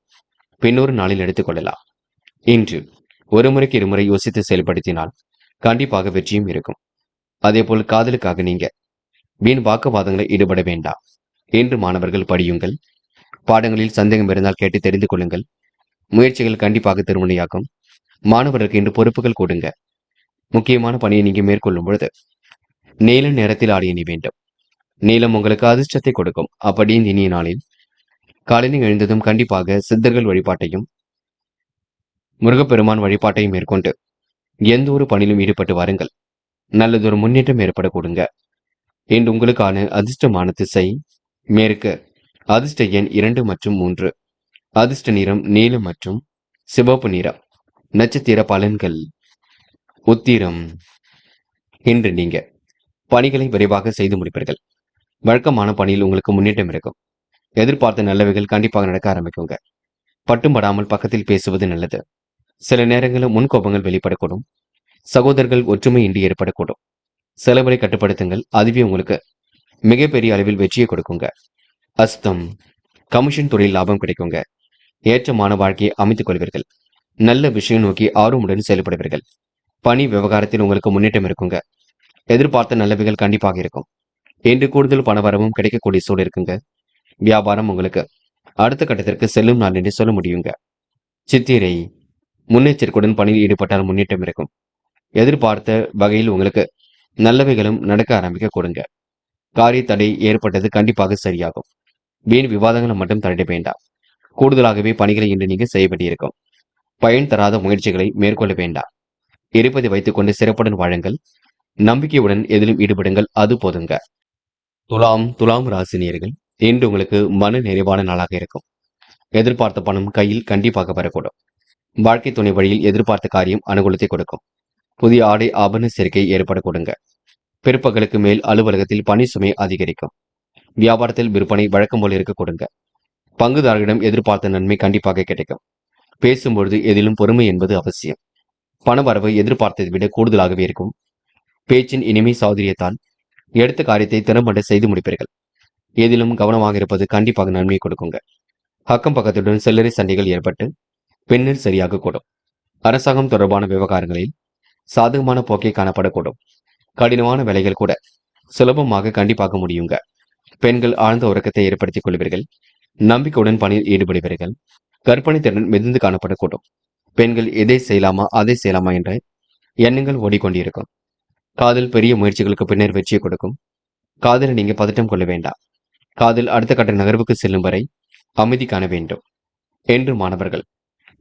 Speaker 1: பின்னொரு நாளில் எடுத்துக்கொள்ளலாம். இன்று ஒரு முறைக்கு இருமுறை யோசித்து செயல்படுத்தினால் கண்டிப்பாக வெற்றியும் இருக்கும். அதேபோல் காதலுக்காக நீங்க வீண் வாக்குவாதங்களை ஈடுபட வேண்டாம். இன்று மாணவர்கள் படியுங்கள். பாடங்களில் சந்தேகம் இருந்தால் கேட்டு தெரிந்து கொள்ளுங்கள். முயற்சிகள் கண்டிப்பாக திருமணியாகும். மாணவர்களுக்கு இன்று பொறுப்புகள் கொடுங்க. முக்கியமான பணியை நீங்க மேற்கொள்ளும் பொழுது நீல நேரத்தில் ஆடிய நீ வேண்டும். நீலம் உங்களுக்கு அதிர்ஷ்டத்தை கொடுக்கும். அப்படி இந்த இனிய நாளில் காலையில் எழுந்ததும் கண்டிப்பாக சித்தர்கள் வழிபாட்டையும் முருகப்பெருமான் வழிபாட்டையும் மேற்கொண்டு எந்த ஒரு பணியிலும் ஈடுபட்டு வாருங்கள். நல்லதொரு முன்னேற்றம் ஏற்பட கொடுங்க. இன்று உங்களுக்கான அதிர்ஷ்டமான திசை மேற்கு. அதிர்ஷ்ட எண் 2 மற்றும் 3. அதிர்ஷ்ட நிறம் நீலம் மற்றும் சிவப்பு நிறம். நட்சத்திர பலன்கள். உத்திரம். இன்று நீங்க பணிகளை விரைவாக செய்து முடிப்பீர்கள். வழக்கமான பணியில் உங்களுக்கு முன்னேற்றம் இருக்கும். எதிர்பார்த்த நல்லவைகள் கண்டிப்பாக நடக்க ஆரம்பிக்குங்க. பட்டும் படாமல் பக்கத்தில் பேசுவது நல்லது. சில நேரங்களில் முன்கோபங்கள் வெளிப்படக்கூடும். சகோதரர்கள் ஒற்றுமையின்றி ஏற்படக்கூடும். செலவுகளை கட்டுப்படுத்துங்கள். அதுவே உங்களுக்கு மிகப்பெரிய அளவில் வெற்றியை கொடுக்குங்க. அஸ்தம். கமிஷன் தொழில் லாபம் கிடைக்குங்க. ஏற்றமான வாழ்க்கையை அமைத்துக் கொள்வீர்கள். நல்ல விஷயம் நோக்கி ஆர்வமுடன் செயல்படுவீர்கள். பணி விவகாரத்தில் உங்களுக்கு முன்னேற்றம் இருக்குங்க. எதிர்பார்த்த நல்லவைகள் கண்டிப்பாக இருக்கும். இன்று கூடுதல் பணவரவும் கிடைக்கக்கூடிய சூழல் இருக்குங்க. வியாபாரம் உங்களுக்கு அடுத்த கட்டத்திற்கு செல்லும் நாள் என்று சொல்ல முடியுங்க. சித்திரை. முன்னெச்சரிக்கையுடன் பணியில் ஈடுபட்டால் முன்னேற்றம் இருக்கும். எதிர்பார்த்த வகையில் உங்களுக்கு நல்லவைகளும் நடக்க ஆரம்பிக்க கொடுங்க. காரிய தடை ஏற்பட்டது கண்டிப்பாக சரியாகும். வீண் விவாதங்களை மட்டும் தள்ளிட வேண்டாம். கூடுதலாகவே பணிகளை இன்று நீங்க செய்ய வேண்டியிருக்கும். பயன் தராத முயற்சிகளை மேற்கொள்ள வேண்டாம். இருப்பதை வைத்துக் கொண்டு சிறப்புடன் வாழுங்கள். நம்பிக்கையுடன் எதிலும் ஈடுபடுங்கள். அது போதுங்க. துலாம் ராசினியர்கள், இன்று உங்களுக்கு மன நிறைவான நாளாக இருக்கும். எதிர்பார்த்த பணம் கையில் கண்டிப்பாக வரக்கூடும். வாழ்க்கை துணை வழியில் எதிர்பார்த்த காரியம் அனுகூலத்தை கொடுக்கும். புதிய ஆடை ஆபரண சேர்க்கை ஏற்பட கொடுங்க. பிற்பகலுக்கு மேல் அலுவலகத்தில் பணி சுமை அதிகரிக்கும். வியாபாரத்தில் விற்பனை வழக்கம் போல இருக்க கொடுங்க. பங்குதாரர்களிடம் எதிர்பார்த்த நன்மை கண்டிப்பாக கிடைக்கும். பேசும்பொழுது எதிலும் பொறுமை என்பது அவசியம். பணவரவு எதிர்பார்த்ததை விட கூடுதலாகவே இருக்கும். பேச்சின் இனிமை சௌதரியத்தால் எடுத்த காரியத்தை திறம்பட செய்து முடிப்பீர்கள். எதிலும் கவனமாக இருப்பது கண்டிப்பாக நன்மை கொடுக்குங்க. அக்கம் பக்கத்துடன் சில்லறை சண்டைகள் ஏற்பட்டு பின்னர் சரியாக கூடும். அரசாங்கம் தொடர்பான விவகாரங்களில் சாதகமான போக்கை காணப்படக்கூடும். கடினமான வேலைகள் கூட சுலபமாக கண்டிப்பாக முடியுங்க. பெண்கள் ஆழ்ந்த உறக்கத்தை ஏற்படுத்திக் கொள்வீர்கள். நம்பிக்கையுடன் பணியில் ஈடுபடுவீர்கள். கற்பனை திறன் மிதந்து காணப்படக்கூடும். பெண்கள் எதை செய்யலாமா அதை செய்யலாமா என்ற எண்ணங்கள் ஓடிக்கொண்டிருக்கும். காதல் பெரிய முயற்சிகளுக்கு பின்னர் வெற்றியை கொடுக்கும். காதலை நீங்க பதட்டம் கொள்ள வேண்டாம். காதல் அடுத்த கட்ட நகர்வுக்கு செல்லும் வரை அமைதி காண வேண்டும். என்று மாணவர்கள்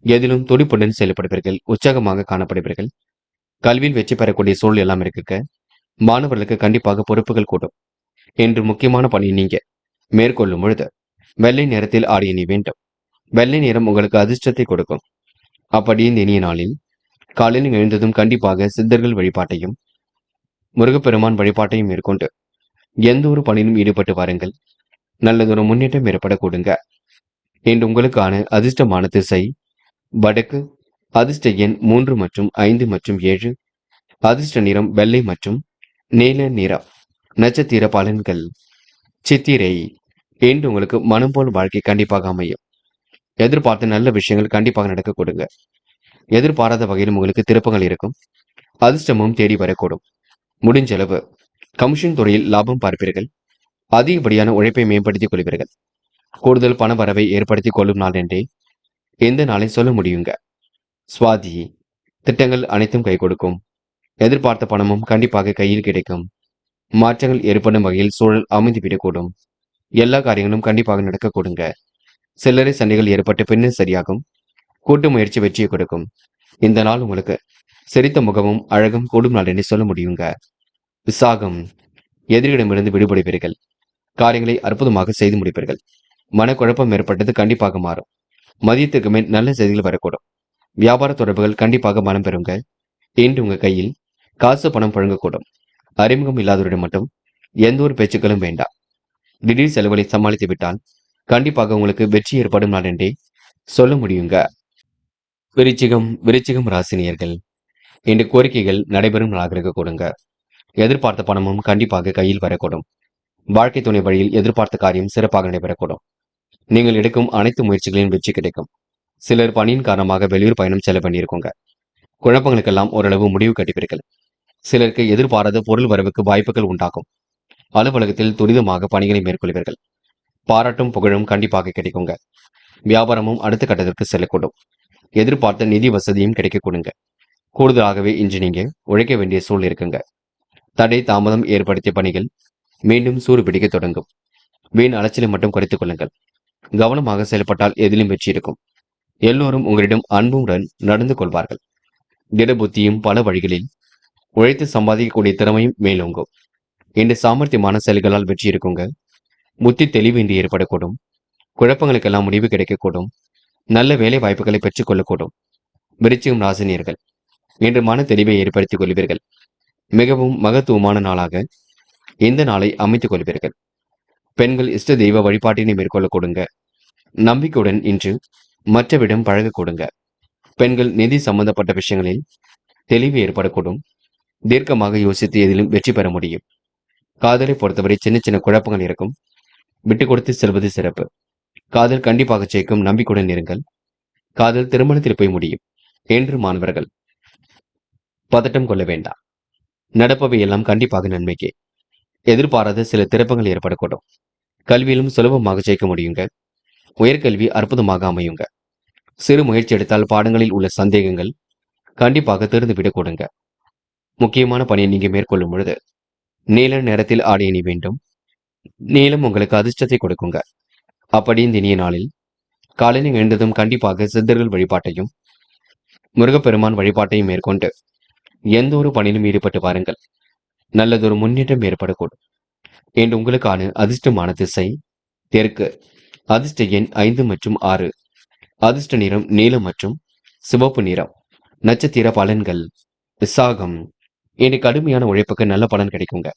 Speaker 1: எதிலும் துடிப்புடன் செயல்படுவீர்கள். உற்சாகமாக காணப்படுவீர்கள். கல்வியில் வெற்றி பெறக்கூடிய சூழல் எல்லாம் இருக்குங்க. மாணவர்களுக்கு கண்டிப்பாக பொறுப்புகள் கூடும். என்று முக்கியமான பணி நீங்க மேற்கொள்ளும் பொழுது வெள்ளை நிறத்தில் ஆடிய நீ வேண்டும். வெள்ளை நிறம் உங்களுக்கு அதிர்ஷ்டத்தை கொடுக்கும். அப்படி இந்த இனிய நாளில் காலையில் எழுந்ததும் கண்டிப்பாக சித்தர்கள் வழிபாட்டையும் முருகப்பெருமான் வழிபாட்டையும் மேற்கொண்டு எந்த ஒரு பணியிலும் ஈடுபட்டு வாருங்கள். நல்லதொரு முன்னேற்றம் ஏற்பட கொடுங்க. இன்று உங்களுக்கான அதிர்ஷ்டமான திசை வடக்கு. அதிர்ஷ்ட எண் 3 மற்றும் 5 மற்றும் 7. அதிர்ஷ்ட நிறம் வெள்ளை மற்றும் நீல நிறம். நட்சத்திர பலன்கள். சித்திரை. இன்று உங்களுக்கு மனம் போல் வாழ்க்கை கண்டிப்பாக அமையும். எதிர்பார்த்த நல்ல விஷயங்கள் கண்டிப்பாக நடக்க கொடுங்க. எதிர்பாராத வகையிலும் உங்களுக்கு திருப்பங்கள் இருக்கும். அதிர்ஷ்டமும் தேடி வரக்கூடும். முடிஞ்சளவு கமிஷன் துறையில் லாபம் பார்ப்பீர்கள். அதிகப்படியான உழைப்பை மேம்படுத்திக் கொள்வீர்கள். கூடுதல் பண வரவை ஏற்படுத்திக் கொள்ளும் நாள் என்றே எந்த நாளை சொல்ல முடியுங்க. சுவாதி. திட்டங்கள் அனைத்தும் கை கொடுக்கும். எதிர்பார்த்த பணமும் கண்டிப்பாக கையில் கிடைக்கும். மாற்றங்கள் ஏற்படும் வகையில் சூழல் அமைந்துவிடக்கூடும். எல்லா காரியங்களும் கண்டிப்பாக நடக்க கொடுங்க. சில்லறை சண்டைகள் ஏற்பட்டு பின்னர் சரியாகும். கூட்டு முயற்சி வெற்றியை கொடுக்கும். இந்த நாள் உங்களுக்கு சிரித்த முகமும் அழகும் கூடும் நாள் என்று சொல்ல முடியுங்க. விசாகம். எதிரிடமிருந்து விடுபடுவீர்கள். காரியங்களை அற்புதமாக செய்து முடிப்பீர்கள். மனக்குழப்பம் ஏற்பட்டது கண்டிப்பாக மாறும். மதியத்திற்கு மேல் நல்ல செய்திகள் வரக்கூடும். வியாபார தொடர்புகள் கண்டிப்பாக மனம் பெறுங்க. இன்று உங்க கையில் காசு பணம் புழங்கக்கூடும். அறிமுகம் இல்லாதவரிடம் மட்டும் எந்த ஒரு பேச்சுக்களும் வேண்டாம். திடீர் செலவுகளை சமாளித்து விட்டால் கண்டிப்பாக உங்களுக்கு வெற்றி ஏற்படும் நாள் என்றே சொல்ல முடியுங்க. விருச்சிகம் ராசினியர்கள், இன்று கோரிக்கைகள் நடைபெறும் நாளாக இருக்க கொடுங்க. எதிர்பார்த்த பணமும் கண்டிப்பாக கையில் வரக்கூடும். வாழ்க்கை துணை வழியில் எதிர்பார்த்த காரியம் சிறப்பாக நடைபெறக்கூடும். நீங்கள் எடுக்கும் அனைத்து முயற்சிகளின் வெற்றி கிடைக்கும். சிலர் பணியின் காரணமாக வெளியூர் பயணம் செல்ல வேண்டியிருக்குங்க. குழப்பங்களுக்கெல்லாம் ஓரளவு முடிவு கட்டிப்பீர்கள். சிலருக்கு எதிர்பாராத பொருள் வரவுக்கு வாய்ப்புகள் உண்டாகும். அலுவலகத்தில் துரிதமாக பணிகளை மேற்கொள்வீர்கள். பாராட்டும் புகழும் கண்டிப்பாக கிடைக்குங்க. வியாபாரமும் அடுத்த கட்டத்திற்கு செல்லக்கூடும். எதிர்பார்த்த நிதி வசதியும் கிடைக்க கொடுங்க. கூடுதலாகவே இன்று நீங்க உழைக்க வேண்டிய சூழல் இருக்குங்க. தடை தாமதம் ஏற்படுத்திய பணிகள் மீண்டும் சூடு பிடிக்க தொடங்கும். வீண் அலைச்சலை மட்டும் குறைத்துக் கொள்ளுங்கள். கவனமாக செயல்பட்டால் எதிலும் வெற்றி இருக்கும். எல்லோரும் உங்களிடம் அன்புடன் நடந்து கொள்வார்கள். திடபுத்தியும் பல வழிகளில் உழைத்து சம்பாதிக்கக்கூடிய திறமையும் மேலோங்கும். இன்று சாமர்த்தியமான செயல்களால் வெற்றி இருக்குங்க. புத்தி தெளிவின்றி ஏற்படக்கூடும். குழப்பங்களுக்கெல்லாம் முடிவு கிடைக்கக்கூடும். நல்ல வேலை வாய்ப்புகளை பெற்றுக் கொள்ளக்கூடும். விருச்சிகம் ராசினியர்கள் இன்று மன தெளிவை ஏற்படுத்திக் கொள்வீர்கள். மிகவும் மகத்துவமான நாளாக இந்த நாளை அமைத்துக் கொள்வீர்கள். பெண்கள் இஷ்ட தெய்வ வழிபாட்டினை மேற்கொள்ள கொடுங்க. நம்பிக்கையுடன் இன்று மற்றவிடம் பழக கொடுங்க. பெண்கள் நிதி சம்பந்தப்பட்ட விஷயங்களில் தெளிவு ஏற்படக்கூடும். தீர்க்கமாக யோசித்து எதிலும் வெற்றி பெற முடியும். காதலை பொறுத்தவரை சின்ன சின்ன குழப்பங்கள் இருக்கும். விட்டு கொடுத்து செல்வது சிறப்பு. காதல் கண்டிப்பாக ஜெயிக்கும். நம்பிக்கையுடன் இருங்கள். காதல் திருமணத்தில் போய் முடியும். என்று மாணவர்கள் பதட்டம் கொள்ள வேண்டாம். நடப்பவை எல்லாம் கண்டிப்பாக நன்மைக்கே. எதிர்பாராத சில திருப்பங்கள் ஏற்படக்கூடும். கல்வியிலும் சுலபமாக ஜெயிக்க முடியுங்க. உயர்கல்வி அற்புதமாக அமையுங்க. சிறு முயற்சி எடுத்தால் பாடங்களில் உள்ள சந்தேகங்கள் கண்டிப்பாக திறந்துவிடக் கொடுங்க. முக்கியமான பணியை நீங்க மேற்கொள்ளும் பொழுது நீல நேரத்தில் ஆடை அணி வேண்டும். நீளம் உங்களுக்கு அதிர்ஷ்டத்தை கொடுக்குங்க. அப்படி இந்த இனிய நாளில் காலையில் எழுந்ததும் கண்டிப்பாக சித்தர்கள் வழிபாட்டையும் முருகப்பெருமான் வழிபாட்டையும் மேற்கொண்டு எந்த ஒரு பணியிலும் ஈடுபட்டு பாருங்கள். நல்லதொரு முன்னேற்றம் ஏற்படக்கூடும். என்று உங்களுக்கான அதிர்ஷ்டமான திசை தெற்கு. அதிர்ஷ்ட எண் 5 மற்றும் 6. அதிர்ஷ்ட நிறம் நீலம் மற்றும் சிவப்பு நிறம். நட்சத்திர பலன்கள். விசாகம். இன்று கடுமையான உழைப்புக்கு நல்ல பலன் கிடைக்குங்க.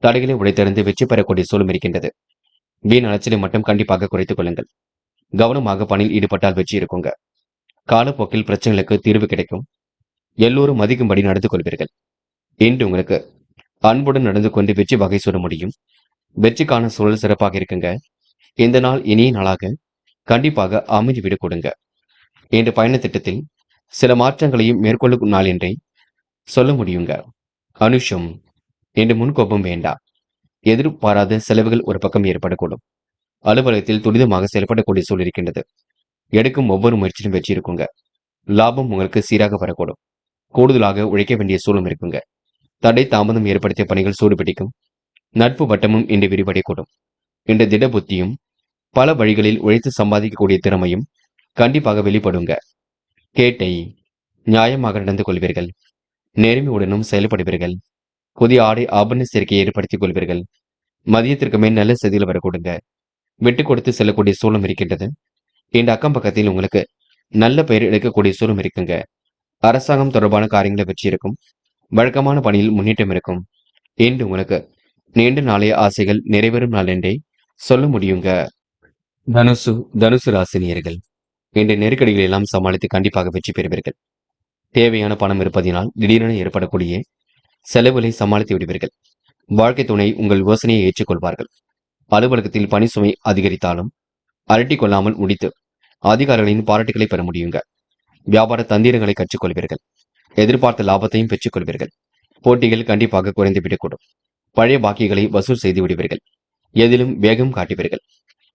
Speaker 1: தடைகளை உடைத்தறிந்து வெற்றி பெறக்கூடிய சூழல் இருக்கின்றது. வீண் அலைச்சலை மட்டும் கண்டிப்பாக குறைத்துக் கொள்ளுங்கள். கவனமாக பணியில் ஈடுபட்டால் வெற்றி இருக்குங்க. காலப்போக்கில் பிரச்சனைகளுக்கு தீர்வு கிடைக்கும். எல்லோரும் மதிக்கும்படி நடந்து கொள்வீர்கள். இன்று உங்களுக்கு அன்புடன் நடந்து கொண்டு வெற்றி வகை சூட முடியும். வெற்றிக்கான சூழல் சிறப்பாக இருக்குங்க. இந்த நாள் இனிய நாளாக கண்டிப்பாக அமைதி விடு கொடுங்க. இன்று பயண திட்டத்தில் சில மாற்றங்களையும் மேற்கொள்ளும் நாள் என்றே சொல்ல முடியுங்க. அனுஷம். இன்று முன்கோபம் வேண்டாம். எதிர்பாராத செலவுகள் ஒரு பக்கம் ஏற்படக்கூடும். அலுவலகத்தில் துரிதமாக செயல்படக்கூடிய சூழல் இருக்கின்றது. எடுக்கும் ஒவ்வொரு முயற்சியும் வெற்றி இருக்குங்க. லாபம் உங்களுக்கு சீராக வரக்கூடும். கூடுதலாக உழைக்க வேண்டிய சூழலும் இருக்குங்க. தடை தாமதம் ஏற்படுத்திய பணிகள் சூடுபிடிக்கும். நட்பு வட்டமும் இன்று விரிவடையக்கூடும். இன்று திட புத்தியும் பல வழிகளில் உழைத்து சம்பாதிக்கக்கூடிய திறமையும் கண்டிப்பாக வெளிப்படுங்க. கேட்டை. நியாயமாக நடந்து கொள்வீர்கள். நேர்மையுடனும் செயல்படுவீர்கள். புதிய ஆடை ஆபரண சேர்க்கையை ஏற்படுத்திக் கொள்வீர்கள். மதியத்திற்கு மேல் நல்ல செய்திகள் வரக்கூடுங்க. விட்டு கொடுத்து செல்லக்கூடிய சூழலும் இருக்கின்றது. இந்த அக்கம் பக்கத்தில் உங்களுக்கு நல்ல பெயர் எடுக்கக்கூடிய சூழலும் இருக்குங்க. அரசாங்கம் தொடர்பான காரியங்களை வெற்றி இருக்கும். வழக்கமான பணியில் முன்னேற்றம் இருக்கும். என்று உங்களுக்கு நீண்ட நாளைய ஆசைகள் நிறைவேறும் நாள் என்றே சொல்ல முடியுங்க. தனுசு ராசினியர்கள் இன்று நெருக்கடிகளை எல்லாம் சமாளித்து கண்டிப்பாக வெற்றி பெறுவீர்கள். தேவையான பணம் இருப்பதினால் திடீரென ஏற்படக்கூடிய செலவுகளை சமாளித்து விடுவீர்கள். வாழ்க்கை துணை உங்கள் யோசனையை ஏற்றுக்கொள்வார்கள். அலுவலகத்தில் பணி சுமை அதிகரித்தாலும் அரட்டிக் கொள்ளாமல் முடித்து அதிகாரிகளின் பாராட்டுகளை பெற முடியுங்க. வியாபார தந்திரங்களை கற்றுக்கொள்வீர்கள். எதிர்பார்த்த லாபத்தையும் பெற்றுக் கொள்வீர்கள். போட்டிகள் கண்டிப்பாக குறைந்து விடக்கூடும். பழைய பாக்கிகளை வசூல் செய்து விடுவீர்கள். எதிலும் வேகம் காட்டுவீர்கள்.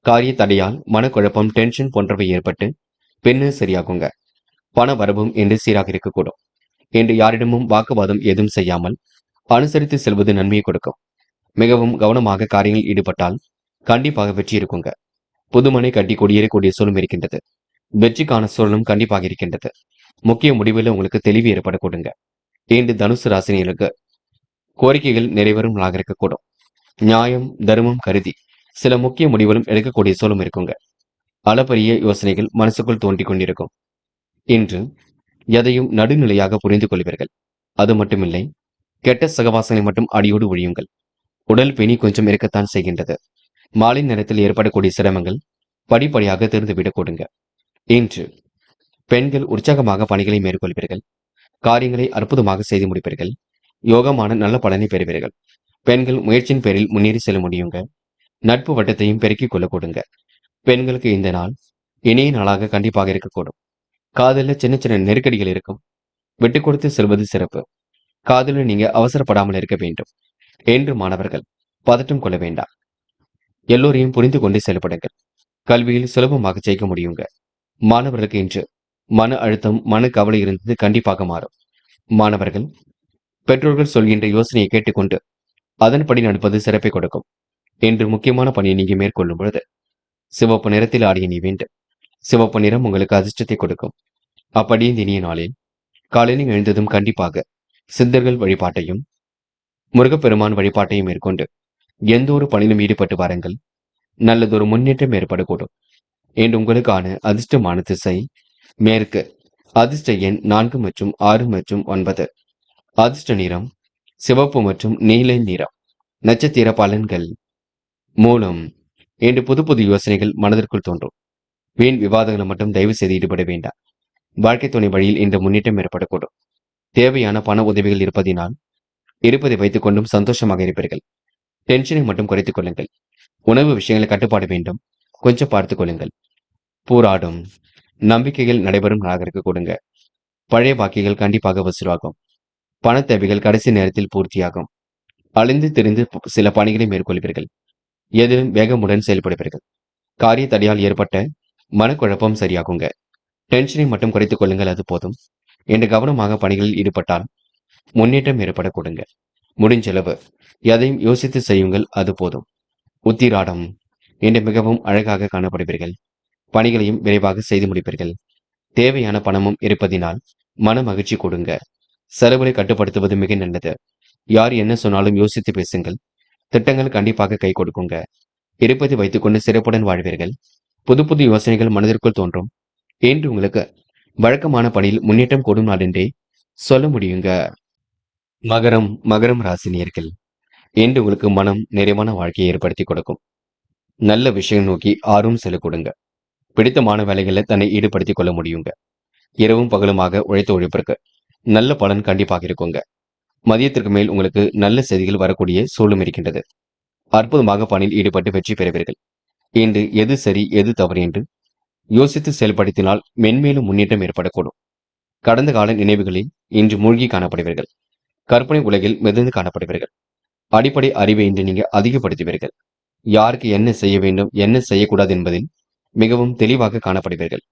Speaker 1: காரிய தடையால் மனக்குழப்பம், டென்ஷன் போன்றவை ஏற்பட்டு பின்னர் சரியாகுங்க. பண வரவும் என்று சீராக இருக்கக்கூடும். என்று யாரிடமும் வாக்குவாதம் ஏதும் செய்யாமல் அனுசரித்து செல்வது நன்மையை கொடுக்கும். மிகவும் கவனமாக காரியங்களில் ஈடுபட்டால் கண்டிப்பாக வெற்றி இருக்குங்க. புதுமனை கட்டி குடியேறக்கூடிய சூழலும் இருக்கின்றது. வெற்றிக்கான சூழலும் கண்டிப்பாக இருக்கின்றது. முக்கிய முடிவில் உங்களுக்கு தெளிவு ஏற்படக்கூடுங்க. இன்று தனுசு ராசினியர்களுக்கு கோரிக்கைகள் நிறைவேறும் நாளாக இருக்கக்கூடும். நியாயம் தர்மம் கருதி சில முக்கிய முடிவுகளும் எடுக்கக்கூடிய சூழலும் இருக்குங்க. அளப்பரிய யோசனைகள் மனசுக்குள் தோன்றிக் கொண்டிருக்கும். இன்று எதையும் நடுநிலையாக புரிந்து கொள்வீர்கள். அது மட்டுமில்லை, கெட்ட சகவாசனை மட்டும் அடியோடு ஒழியுங்கள். உடல் பிணி கொஞ்சம் இருக்கத்தான் செய்கின்றது. மாலை நேரத்தில் ஏற்படக்கூடிய சிரமங்கள் படிப்படியாக தெரிந்துவிடக் கொடுங்க. இன்று பெண்கள் உற்சாகமாக பணிகளை மேற்கொள்வீர்கள். காரியங்களை அற்புதமாக செய்து முடிப்பீர்கள். யோகமான நல்ல பலனை பெறுவீர்கள். பெண்கள் முயற்சியின் பேரில் முன்னேறி செல்ல முடியுங்க. நட்பு வட்டத்தையும் பெருக்கிக் கொள்ள கொடுங்க. பெண்களுக்கு இந்த நாள் இனிய நாளாக கண்டிப்பாக இருக்கக்கூடும். காதலில் சின்ன சின்ன நெருக்கடிகள் இருக்கும். விட்டு கொடுத்து செல்வது சிறப்பு. காதலில் நீங்க அவசரப்படாமல் இருக்க வேண்டும். என்று மாணவர்கள் பதட்டம் கொள்ள வேண்டாம். எல்லோரையும் புரிந்து கொண்டு செயல்படுங்கள். கல்வியில் சுலபமாக ஜெயிக்க முடியுங்க. மாணவர்களுக்கு இன்று மன அழுத்தம், மன கவலை இருந்தது கண்டிப்பாக மாறும். மாணவர்கள் பெற்றோர்கள் சொல்கின்ற யோசனையை கேட்டுக்கொண்டு அதன்படி நடப்பது சிறப்பை கொடுக்கும். என்று முக்கியமான பணியை நீங்க மேற்கொள்ளும் பொழுது சிவப்பு நிறத்தில் ஆடிய நீ வேண்டும். சிவப்பு நிறம் உங்களுக்கு அதிர்ஷ்டத்தை கொடுக்கும். அப்படி இந்த இனிய நாளில் காலையில் எழுந்ததும் கண்டிப்பாக சித்தர்கள் வழிபாட்டையும் முருகப்பெருமான் வழிபாட்டையும் மேற்கொண்டு எந்த ஒரு பணியிலும் ஈடுபட்டு வாருங்கள். நல்லதொரு முன்னேற்றம் ஏற்படக்கூடும். என்று உங்களுக்கான அதிர்ஷ்டமான திசை மேற்கு. அதிர்ஷ்ட எண் 4 மற்றும் 6 மற்றும் 9. அதிர்ஷ்ட நிறம் சிவப்பு மற்றும் நீல நிறம். நட்சத்திர பலன்கள். மூலம். இன்று புது புது யோசனைகள் மனதிற்குள் தோன்றும். வீண் விவாதங்களை மட்டும் தயவு செய்து ஈடுபட வேண்டாம். வாழ்க்கை துணை வழியில் இந்த முன்னேற்றம் ஏற்படக்கூடும். தேவையான பண உதவிகள் இருப்பதை வைத்துக் கொண்டும் சந்தோஷமாக இருப்பீர்கள். டென்ஷனை மட்டும் குறைத்துக் கொள்ளுங்கள். உணவு விஷயங்களை கட்டுப்பாடு வேண்டும். கொஞ்சம் பார்த்துக் கொள்ளுங்கள். போராடும். நம்பிக்கைகள் நடைபெறும் நாளாக கொடுங்க. பழைய பாக்கிகள் கண்டிப்பாக வசூலாகும். பண தேவைகள் கடைசி நேரத்தில் பூர்த்தியாகும். அழிந்து திரிந்து சில பணிகளை மேற்கொள்வீர்கள். எதிலும் வேகமுடன் செயல்படுவீர்கள். காரிய தடையால் ஏற்பட்ட மனக்குழப்பம் சரியாகுங்க. டென்ஷனை மட்டும் குறைத்துக் கொள்ளுங்கள், அது போதும். என்று கவனமாக பணிகளில் ஈடுபட்டால் முன்னேற்றம் ஏற்பட கொடுங்க. முடிஞ்சளவு எதையும் யோசித்து செய்யுங்கள், அது போதும். உத்திராடம். இன்று மிகவும் அழகாக காணப்படுவீர்கள். பணிகளையும் விரைவாக செய்து முடிப்பீர்கள். தேவையான பணமும் இருப்பதினால் மன மகிழ்ச்சி கொடுங்க. செலவுகளை கட்டுப்படுத்துவது மிக நல்லது. யார் என்ன சொன்னாலும் யோசித்து பேசுங்கள். திட்டங்கள் கண்டிப்பாக கை கொடுக்குங்க. இருப்பதை வைத்துக்கொண்டு சிறப்புடன் வாழ்வீர்கள். புது புது யோசனைகள் மனதிற்குள் தோன்றும். இன்று உங்களுக்கு வழக்கமான பணியில் முன்னேற்றம் கூடும் நாள் என்றே சொல்ல முடியுங்க. மகரம் ராசினியர்கள். இன்று உங்களுக்கு மனம் நிறைவான வாழ்க்கையை ஏற்படுத்தி கொடுக்கும். நல்ல விஷயம் நோக்கி ஆர்வம் செலுத்த பிடித்தமான வேலைகளை தன்னை ஈடுபடுத்திக் கொள்ள முடியுங்க. இரவும் பகலுமாக உழைத்த உழைப்பிற்கு நல்ல பலன் கண்டிப்பாக இருக்குங்க. மதியத்திற்கு மேல் உங்களுக்கு நல்ல செய்திகள் வரக்கூடிய சூழலும் இருக்கின்றது. அற்புதமாக பணியில் ஈடுபட்டு வெற்றி பெறுவீர்கள். இன்று எது சரி எது தவறு என்று யோசித்து செயல்படுத்தினால் மென்மேலும் முன்னேற்றம் ஏற்படக்கூடும். கடந்த கால நினைவுகளில் இன்று மூழ்கி காணப்படுவீர்கள். கற்பனை உலகில் மிதந்து காணப்படுவீர்கள். அடிப்படை அறிவை இன்று நீங்க அதிகப்படுத்துவீர்கள். யாருக்கு என்ன செய்ய வேண்டும் என்ன செய்யக்கூடாது என்பதில் மிகவும் தெளிவாக காணப்படுவீர்கள்.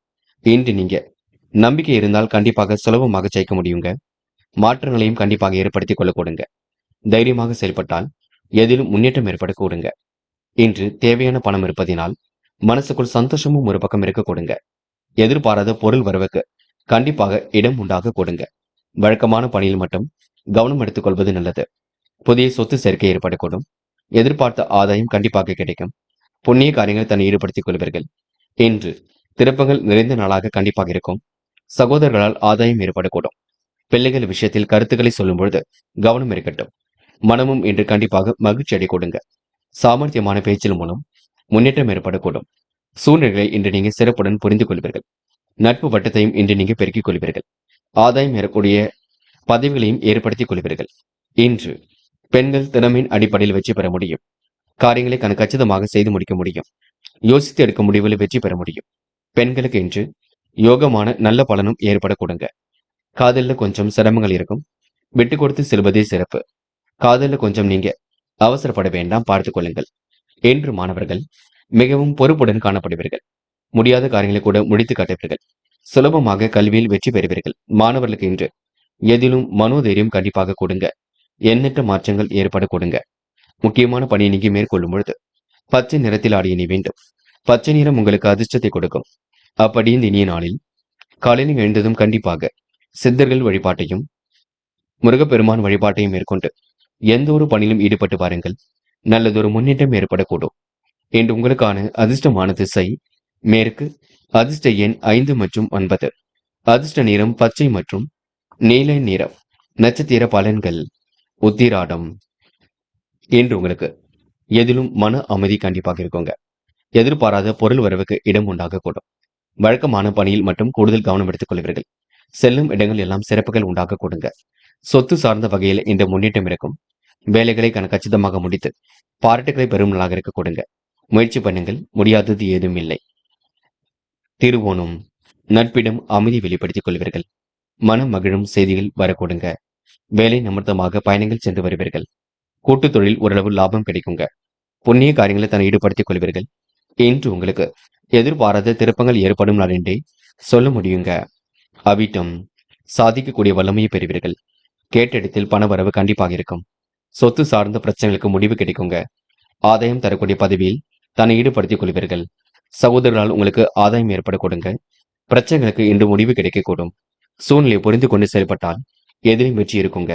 Speaker 1: இன்று நீங்க நம்பிக்கை இருந்தால் கண்டிப்பாக சுலபமாக ஜெயிக்க முடியுங்க. மாற்றங்களையும் கண்டிப்பாக ஏற்படுத்திக் கொள்ள கொடுங்க. தைரியமாக செயல்பட்டால் எதிலும் முன்னேற்றம் ஏற்பட கூடுங்க. இன்று தேவையான பணம் இருப்பதினால் மனசுக்குள் சந்தோஷமும் ஒரு பக்கம் இருக்க கொடுங்க. எதிர்பாராத பொருள் வரவுக்கு கண்டிப்பாக இடம் உண்டாக கொடுங்க. வழக்கமான பணியில் மட்டும் கவனம் எடுத்துக் கொள்வது நல்லது. புதிய சொத்து சேர்க்கை ஏற்படக்கூடும். எதிர்பார்த்த ஆதாயம் கண்டிப்பாக கிடைக்கும். புண்ணிய காரியங்களை தன்னை ஈடுபடுத்திக் கொள்வீர்கள். இன்று திருப்பங்கள் நிறைந்த நாளாக கண்டிப்பாக இருக்கும். சகோதரர்களால் ஆதாயம் ஏற்படக்கூடும். பிள்ளைகள் விஷயத்தில் கருத்துக்களை சொல்லும் பொழுது கவனம் இருக்கட்டும். மனமும் இன்று கண்டிப்பாக மகிழ்ச்சி அடை கொடுங்க. சாமர்த்தியமான பேச்சின் மூலம் முன்னேற்றம் ஏற்படக்கூடும். சூழ்நிலைகளை இன்று நீங்க சிறப்புடன் புரிந்து கொள்வீர்கள். நட்பு வட்டத்தையும் இன்று நீங்க பெருக்கிக் கொள்வீர்கள். ஆதாயம் ஏறக்கூடிய பதவிகளையும் ஏற்படுத்திக் கொள்வீர்கள். இன்று பெண்கள் திறமையின் அடிப்படையில் வெற்றி பெற முடியும். காரியங்களை கச்சிதமாக செய்து முடிக்க முடியும். யோசித்து எடுக்கும் முடிவில் வெற்றி பெற முடியும். பெண்களுக்கு இன்று யோகமான நல்ல பலனும் ஏற்பட கொடுங்க. காதலில் கொஞ்சம் சிரமங்கள் இருக்கும். விட்டு கொடுத்து செல்வதே சிறப்பு. காதலில் கொஞ்சம் நீங்க அவசரப்பட வேண்டாம், பார்த்துக் கொள்ளுங்கள். என்று மாணவர்கள் மிகவும் பொறுப்புடன் காணப்படுவீர்கள். முடியாத காரியங்களை கூட முடித்து காட்டுவீர்கள். சுலபமாக கல்வியில் வெற்றி பெறுவீர்கள். மாணவர்களுக்கு இன்று எதிலும் மனோதைரியம் கண்டிப்பாக கொடுங்க. எண்ணற்ற மாற்றங்கள் ஏற்பட கொடுங்க. முக்கியமான பணியை நீங்க மேற்கொள்ளும் பொழுது பச்சை நிறத்தில் ஆடிய நீ வேண்டும். பச்சை நிறம் உங்களுக்கு அதிர்ஷ்டத்தை கொடுக்கும். அப்படி இந்த இனிய நாளில் காலையில் எழுந்ததும் கண்டிப்பாக சித்தர்கள் வழிபாட்டையும் முருகப்பெருமான் வழிபாட்டையும் மேற்கொண்டு எந்த ஒரு பணியிலும் ஈடுபட்டு பாருங்கள். நல்லதொரு முன்னேற்றம் ஏற்படக்கூடும். என்று உங்களுக்கான அதிர்ஷ்டமான திசை மேற்கு. அதிர்ஷ்ட எண் 5 மற்றும் 9. அதிர்ஷ்ட நிறம் பச்சை மற்றும் நீல நிறம். நட்சத்திர பலன்கள். உத்திராடம். என்று உங்களுக்கு எதிலும் மன அமைதி கண்டிப்பாக இருக்குங்க. எதிர்பாராத பொருள் வரவுக்கு இடம் உண்டாக கூடும். வழக்கமான பணியில் மட்டும் கூடுதல் கவனம் எடுத்துக் கொள்வீர்கள். செல்லும் இடங்கள் எல்லாம் சிறப்புகள் உண்டாக கொடுங்க. சொத்து சார்ந்த வகையில் இந்த முன்னேற்றம் இருக்கும். வேலைகளை கச்சிதமாக முடித்து பாராட்டுகளை பெறும் நாளாக இருக்க கொடுங்க. முயற்சி பண்ணுங்கள், முடியாதது ஏதும் இல்லை. திருவோணம். நட்பிடம் அமைதி வெளிப்படுத்திக் கொள்வீர்கள். மனம் மகிழும் செய்திகள் வரக்கூடுங்க. வேலை நிமித்தமாக பயணங்கள் சென்று வருவீர்கள். கூட்டுத் தொழில் ஓரளவு லாபம் கிடைக்குங்க. புண்ணிய காரியங்களை தன்னை ஈடுபடுத்திக் கொள்வீர்கள். இன்று உங்களுக்கு எதிர்பாராத திருப்பங்கள் ஏற்படும் நாள் என்றே சொல்ல முடியுங்க. அவிட்டம். சாதிக்கக்கூடிய வல்லமையை பெறுவீர்கள். கேட்ட இடத்தில் பண வரவு கண்டிப்பாக இருக்கும். சொத்து சார்ந்த பிரச்சனைகளுக்கு முடிவு கிடைக்குங்க. ஆதாயம் தரக்கூடிய பதவியில் தன்னை ஈடுபடுத்திக் கொள்வீர்கள். சகோதரர்களால் உங்களுக்கு ஆதாயம் ஏற்பட கொடுங்க. பிரச்சனைகளுக்கு இன்று முடிவு கிடைக்கக்கூடும். சூழ்நிலையை புரிந்து கொண்டு செயல்பட்டால் எதிலும் வெற்றி இருக்குங்க.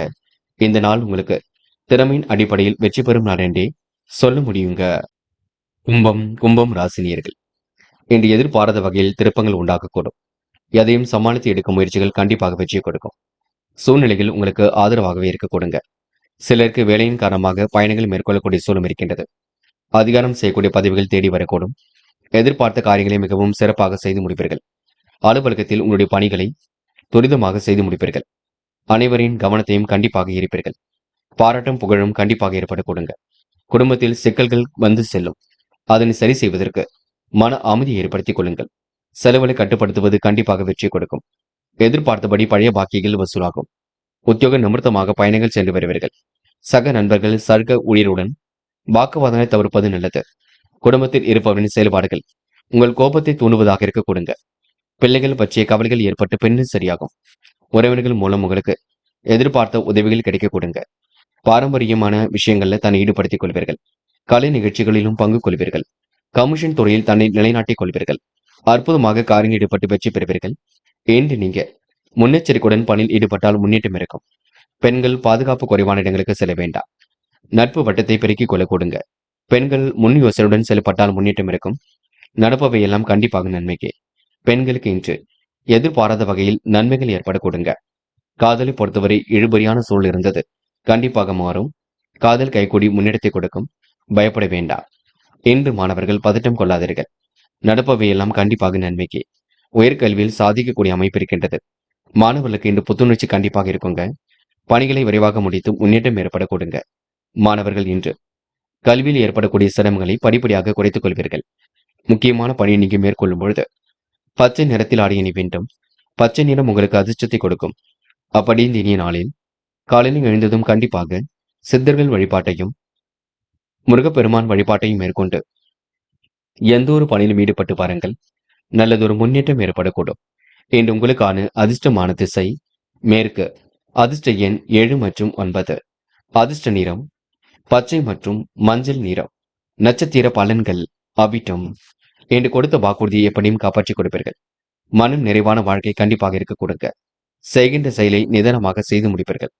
Speaker 1: இந்த நாள் உங்களுக்கு திறமையின் அடிப்படையில் வெற்றி பெறும் நாள் என்றே சொல்ல முடியுங்க. கும்பம் ராசினியர்கள். இன்று எதிர்பாராத வகையில் திருப்பங்கள் உண்டாகக்கூடும். எதையும் சமாளித்து எடுக்கும் முயற்சிகள் கண்டிப்பாக வெற்றி கொடுக்கும். சூழ்நிலைகள் உங்களுக்கு ஆதரவாகவே இருக்க கொடுங்க. சிலருக்கு வேலையின் காரணமாக பயணங்கள் மேற்கொள்ளக்கூடிய சூழலும் இருக்கின்றது. அதிகாரம் செய்யக்கூடிய பதவிகள் தேடி வரக்கூடும். எதிர்பார்த்த காரியங்களை மிகவும் சிறப்பாக செய்து முடிப்பீர்கள். அலுவலகத்தில் உங்களுடைய பணிகளை துரிதமாக செய்து முடிப்பீர்கள். அனைவரின் கவனத்தையும் கண்டிப்பாக ஈர்ப்பீர்கள். பாராட்டும் புகழும் கண்டிப்பாக ஏற்பட கொடுங்க. குடும்பத்தில் சிக்கல்கள் வந்து செல்லும். அதனை சரி செய்வதற்கு மன அமைதியை ஏற்படுத்திக் கொள்ளுங்கள். செலவுகளை கட்டுப்படுத்துவது கண்டிப்பாக வெற்றி கொடுக்கும். எதிர்பார்த்தபடி பழைய பாக்கிகள் வசூலாகும். உத்தியோக நிமித்தமாக பயணங்கள் சென்று வருவீர்கள். சக நண்பர்கள், சக ஊழியருடன் வாக்குவாதங்களை தவிர்ப்பது நல்லது. குடும்பத்தில் இருப்பவரின் செயல்பாடுகள் உங்கள் கோபத்தை தூண்டுவதாக இருக்க கொடுங்க. பிள்ளைகள் பற்றிய கவலைகள் ஏற்பட்டு பின்னர் சரியாகும். உறவினர்கள் மூலம் உங்களுக்கு எதிர்பார்த்த உதவிகள் கிடைக்க கொடுங்க. பாரம்பரியமான விஷயங்கள்ல தன்னை ஈடுபடுத்திக் கொள்வீர்கள். கலை நிகழ்ச்சிகளிலும் பங்கு கொள்வீர்கள். கமிஷன் துறையில் தன்னை நிலைநாட்டிக் கொள்வீர்கள். அற்புதமாக காரில் ஈடுபட்டு வெற்றி பெறுவீர்கள். என்று நீங்க முன்னெச்சரிக்கையுடன் பணியில் ஈடுபட்டால் முன்னேற்றம் இருக்கும். பெண்கள் பாதுகாப்பு குறைவான இடங்களுக்கு செல்ல வேண்டாம். நட்பு வட்டத்தை பெருக்கிக் கொள்ள கொடுங்க. பெண்கள் முன் யோசனையுடன் செயல்பட்டால் முன்னேற்றம் இருக்கும். நடப்பவையெல்லாம் கண்டிப்பாக நன்மைக்கே. பெண்களுக்கு இன்று எதிர்பாராத வகையில் நன்மைகள் ஏற்பட கொடுங்க. காதலை பொறுத்தவரை இழுபறியான சூழல் இருந்தது. கண்டிப்பாக மாறும். காதல் கைகூடி முன்னெடுத்தை கொடுக்கும். பயப்பட வேண்டாம். இன்று மாணவர்கள் பதட்டம் கொள்ளாதீர்கள். நடப்பவையெல்லாம் கண்டிப்பாக நன்மைக்கே. உயர்கல்வியில் சாதிக்கக்கூடிய அமைப்பு இருக்கின்றது. மாணவர்களுக்கு இன்று புத்துணர்ச்சி கண்டிப்பாக இருக்குங்க. பணிகளை விரைவாக முடித்து முன்னேற்றம் ஏற்பட கொடுங்க. மாணவர்கள் இன்று கல்வியில் ஏற்படக்கூடிய சிரமங்களை படிப்படியாக குறைத்துக் கொள்வீர்கள். முக்கியமான பணியை நீங்க மேற்கொள்ளும் பொழுது பச்சை நிறத்தில் ஆடை அணி வேண்டும். பச்சை நிறம் உங்களுக்கு அதிர்ஷ்டத்தை கொடுக்கும். அப்படி இந்த இனிய நாளில் காலையில் எழுந்ததும் கண்டிப்பாக சித்தர்கள் வழிபாட்டையும் முருகப்பெருமான் வழிபாட்டையும் மேற்கொண்டு எந்த ஒரு பணியிலும் ஈடுபட்டு பாருங்கள். நல்லதொரு முன்னேற்றம் ஏற்படக்கூடும். இன்று உங்களுக்கான அதிர்ஷ்டமான திசை மேற்கு. அதிர்ஷ்ட எண் 7 மற்றும் 9. அதிர்ஷ்ட நிறம் பச்சை மற்றும் மஞ்சள் நிறம். நட்சத்திர பலன்கள் அவிட்டம். என்று கொடுத்த வாக்குறுதியை எப்படியும் காப்பாற்றிக் கொடுப்பீர்கள். மனம் நிறைவான வாழ்க்கை கண்டிப்பாக இருக்க கொடுங்க. செய்கின்ற செயலை நிதானமாக செய்து முடிப்பீர்கள்.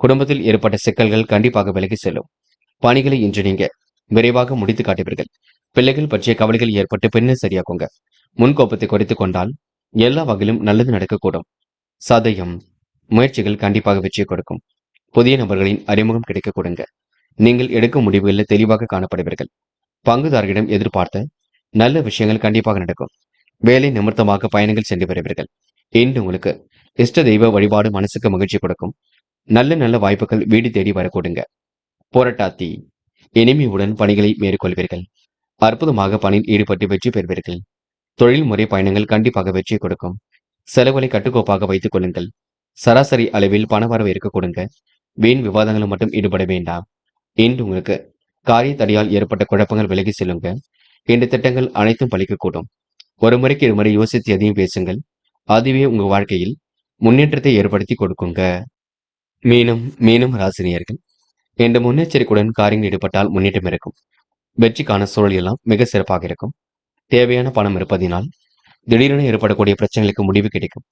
Speaker 1: குடும்பத்தில் ஏற்பட்ட சிக்கல்கள் கண்டிப்பாக விலகி செல்லும். பணிகளை இன்று நீங்க விரைவாக முடித்து காட்டுவீர்கள். பிள்ளைகள் பற்றிய கவலைகள் ஏற்பட்டு பின்னர் சரியாக்குங்க. முன்கோப்பத்தை குறைத்துக் கொண்டால் எல்லா வகையிலும் நல்லது நடக்கக்கூடும். சதயம் முயற்சிகள் கண்டிப்பாக வெற்றி கொடுக்கும். புதிய நபர்களின் அறிமுகம் கிடைக்க கொடுங்க. நீங்கள் எடுக்கும் முடிவுகளில் தெளிவாக காணப்படுவீர்கள். பங்குதாரர்களிடம் எதிர்பார்த்த நல்ல விஷயங்கள் கண்டிப்பாக நடக்கும். வேலை நிமித்தமாக பயணங்கள் சென்று வருவீர்கள். இன்று உங்களுக்கு இஷ்ட தெய்வ வழிபாடு மனசுக்கு மகிழ்ச்சி கொடுக்கும். நல்ல நல்ல வாய்ப்புகள் வீடு தேடி வரக்கூடுங்க. போராட்டாத்தி இனிமையுடன் பணிகளை மேற்கொள்வீர்கள். அற்புதமாக பணியில் ஈடுபட்டு வெற்றி பெறுவீர்கள். தொழில்முறை பயணங்கள் கண்டிப்பாக வெற்றி கொடுக்கும். செலவுகளை கட்டுக்கோப்பாக வைத்துக் கொள்ளுங்கள். சராசரி அளவில் பணவரவு இருக்க கொடுங்க. வீண் விவாதங்களும் மட்டும் ஈடுபட வேண்டாம். இன்று உங்களுக்கு காரிய தடையால் ஏற்பட்ட குழப்பங்கள் விலகி செல்லுங்க. இந்த திட்டங்கள் அனைத்தும் பலிக்கக்கூடும். ஒரு முறைக்கு இருமுறை யோசித்து எதையும் பேசுங்கள். அதுவே உங்க வாழ்க்கையில் முன்னேற்றத்தை ஏற்படுத்தி கொடுக்குங்க. மீனம் ராசினியர்கள் என்ற முன்னெச்சரிக்கையுடன் காரியங்கள் ஈடுபட்டால் முன்னேற்றம் இருக்கும். வெற்றிக்கான சூழல் எல்லாம் மிக சிறப்பாக இருக்கும். தேவையான பணம் இருப்பதினால் திடீரென ஏற்படக்கூடிய பிரச்சனைகளுக்கு முடிவு கிடைக்கும்.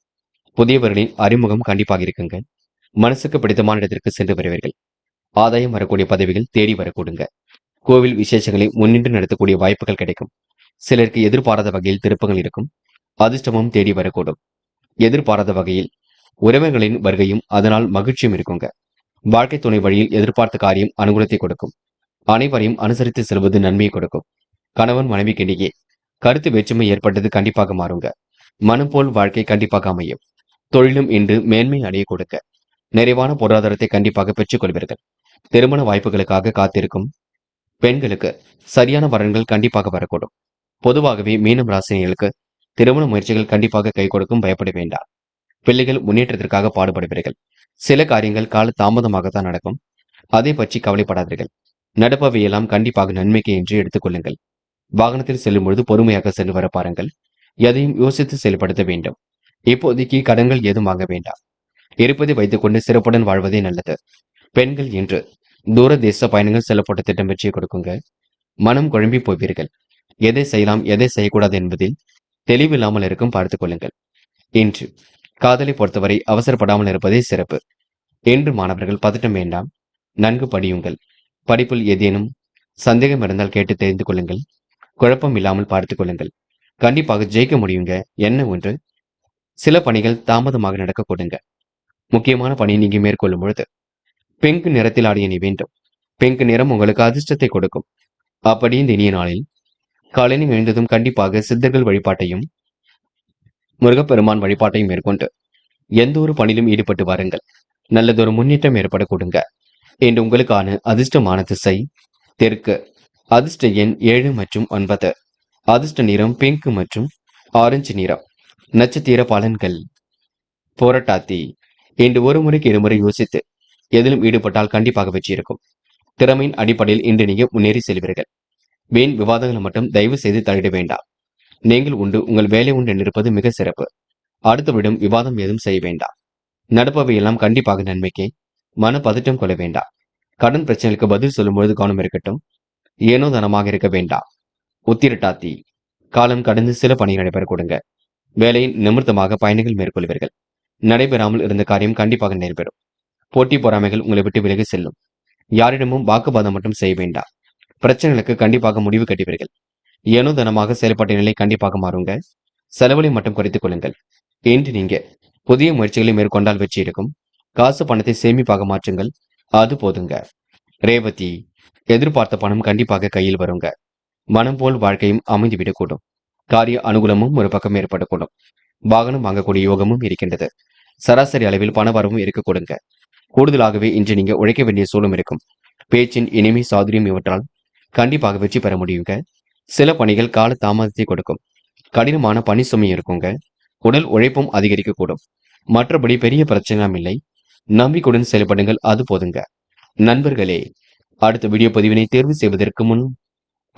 Speaker 1: புதியவர்களின் அறிமுகம் கண்டிப்பாக இருக்குங்க. மனசுக்கு பிடித்தமான இடத்திற்கு சென்று வருவீர்கள். ஆதாயம் வரக்கூடிய பதவிகள் தேடி வரக்கூடுங்க. கோவில் விசேஷங்களை முன்னின்று நடத்தக்கூடிய வாய்ப்புகள் கிடைக்கும். சிலருக்கு எதிர்பாராத வகையில் திருப்பங்கள் இருக்கும். அதிர்ஷ்டமும் தேடி வரக்கூடும். எதிர்பாராத வகையில் உறவுகளின் வருகையும் அதனால் மகிழ்ச்சியும் இருக்குங்க. வாழ்க்கை துணை வழியில் எதிர்பார்த்த காரியம் அனுகூலத்தை கொடுக்கும். அனைவரையும் அனுசரித்து செல்வது நன்மையை கொடுக்கும். கணவன் மனைவிக்கிடையே கருத்து வேற்றுமை ஏற்பட்டது கண்டிப்பாக மாறுங்க. மனம் போல் வாழ்க்கை கண்டிப்பாக அமையும். தொழிலும் இன்று மேன்மை அடைய கொடுக்க நிறைவான பொருளாதாரத்தை கண்டிப்பாக பெற்றுக் கொள்வீர்கள். திருமண வாய்ப்புகளுக்காக காத்திருக்கும் பெண்களுக்கு சரியான வரன்கள் கண்டிப்பாக வரக்கூடும். பொதுவாகவே மீனம் ராசினியர்களுக்கு திருமண முயற்சிகள் கண்டிப்பாக கை கொடுக்கும். பயப்பட வேண்டாம். பிள்ளைகள் முன்னேற்றத்திற்காக பாடுபடுவீர்கள். சில காரியங்கள் கால தாமதமாகத்தான் நடக்கும். அதை பற்றி கவலைப்படாதீர்கள். நடப்பவையெல்லாம் கண்டிப்பாக நன்மைக்கு என்று எடுத்துக் கொள்ளுங்கள். வாகனத்தில் செல்லும் பொழுது பொறுமையாக சென்று வர பாருங்கள். எதையும் யோசித்து செயல்படுத்த வேண்டும். இப்போதைக்கு கடன்கள் ஏதும் வாங்க வேண்டாம். இருப்பதை வைத்துக் கொண்டு சிறப்புடன் வாழ்வதே நல்லது. பெண்கள் என்று தூர தேச பயணங்கள் செல்லப்பட்ட திட்டம் வெற்றியை கொடுக்குங்க. மனம் குழம்பி போவீர்கள். எதை செய்யலாம் எதை செய்யக்கூடாது என்பதில் தெளிவில்லாமல் இருக்கும் பார்த்துக் கொள்ளுங்கள். இன்று காதலை பொறுத்தவரை அவசரப்படாமல் இருப்பதே சிறப்பு. இன்று மாணவர்கள் பதட்டம் வேண்டாம். நன்கு படியுங்கள். படிப்பில் ஏதேனும் சந்தேகம் இருந்தால் கேட்டு தெரிந்து கொள்ளுங்கள். குழப்பம் இல்லாமல் பார்த்துக் கொள்ளுங்கள். கண்டிப்பாக ஜெயிக்க முடியுங்க. என்ன ஒன்று சில பணிகள் தாமதமாக நடக்க கொடுங்க. முக்கியமான பணியை நீங்க மேற்கொள்ளும் பொழுது பிங்க் நிறத்தில் ஆடிய அணி வேண்டும். பிங்க் நிறம் உங்களுக்கு அதிர்ஷ்டத்தை கொடுக்கும். அப்படி இந்த இனிய நாளில் காலையில் எழுந்ததும் கண்டிப்பாக சித்தர்கள் வழிபாட்டையும் முருகப்பெருமான் வழிபாட்டையும் மேற்கொண்டு எந்த ஒரு பணியிலும் ஈடுபட்டு வாருங்கள். நல்லதொரு முன்னேற்றம் ஏற்பட கொடுங்க. இன்று உங்களுக்கான அதிர்ஷ்டமான திசை தெற்கு. அதிர்ஷ்ட எண் 7 மற்றும் 9. அதிர்ஷ்ட நிறம் பிங்க் மற்றும் ஆரஞ்சு நிறம். நட்சத்திர பலன்கள். போராட்டாத்தி. இன்று ஒரு முறைக்கு இருமுறை யோசித்து எதிலும் ஈடுபட்டால் கண்டிப்பாக வெற்றி இருக்கும். திறமையின் அடிப்படையில் இன்று நீங்க முன்னேறி செல்வீர்கள். வீண் விவாதங்களை மட்டும் தயவு செய்து தலையிட வேண்டாம். நீங்கள் உண்டு உங்கள் வேலை உண்டு நிற்பது மிக சிறப்பு. அடுத்தவிடம் விவாதம் ஏதும் செய்ய வேண்டாம். நடப்பவையெல்லாம் கண்டிப்பாக நன்மைக்கே. மன பதட்டம் கொள்ள வேண்டாம். கடன் பிரச்சனைகளுக்கு பதில் சொல்லும் பொழுது கவனம் இருக்கட்டும். ஏனோ தனமாக இருக்க வேண்டாம். உத்திரட்டாத்தி. காலம் கடந்து சில பணி நடைபெற கொடுங்க. வேலையின் நிமித்தமாக பயணிகள் மேற்கொள்வீர்கள். நடைபெறாமல் இருந்த காரியம் கண்டிப்பாக நடைபெறும். போட்டி பொறாமைகள் உங்களை விட்டு விலகி செல்லும். யாரிடமும் வாக்குவாதம் மட்டும் செய்ய வேண்டாம். பிரச்சனைகளுக்கு கண்டிப்பாக முடிவு கட்டுவீர்கள். ஏனோ தனமாக செயல்பட்ட நிலை கண்டிப்பாக மாறுங்க. செலவுகளை மட்டும் குறைத்துக் கொள்ளுங்கள். இன்று நீங்க புதிய முயற்சிகளை மேற்கொண்டால் வெற்றி இருக்கும். காசு பணத்தை சேமிப்பாக மாற்றுங்கள். அது போதுங்க. ரேவதி. எதிர்பார்த்த பணம் கண்டிப்பாக கையில் வருங்க. மனம் போல் வாழ்க்கையும் அமைந்துவிடக்கூடும். காரிய அனுகூலமும் ஒரு பக்கம் ஏற்படக்கூடும். வாகனம் வாங்கக்கூடிய யோகமும் இருக்கின்றது. சராசரி அளவில் பண வரவும் இருக்க கொடுங்க. கூடுதலாகவே இன்று நீங்க உழைக்க வேண்டிய சூழலும் இருக்கும். பேச்சின் இனிமை சாதுரியம் இவற்றால் கண்டிப்பாக வெற்றி பெற முடியுங்க. சில பணிகள் கால தாமதத்தை கொடுக்கும். கடினமான பணி சுமை இருக்குங்க. உடல் உழைப்பும் அதிகரிக்கக்கூடும். மற்றபடி பெரிய பிரச்சனையும் இல்லை. நம்பிக்கையுடன் செயல்படுங்கள். அது போதுங்க. நண்பர்களே, அடுத்த வீடியோ பதிவினை தேர்வு செய்வதற்கு முன்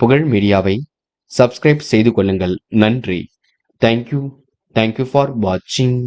Speaker 1: புகழ் மீடியாவை சப்ஸ்கிரைப் செய்து கொள்ளுங்கள். நன்றி. தேங்க்யூ ஃபார் வாட்சிங்.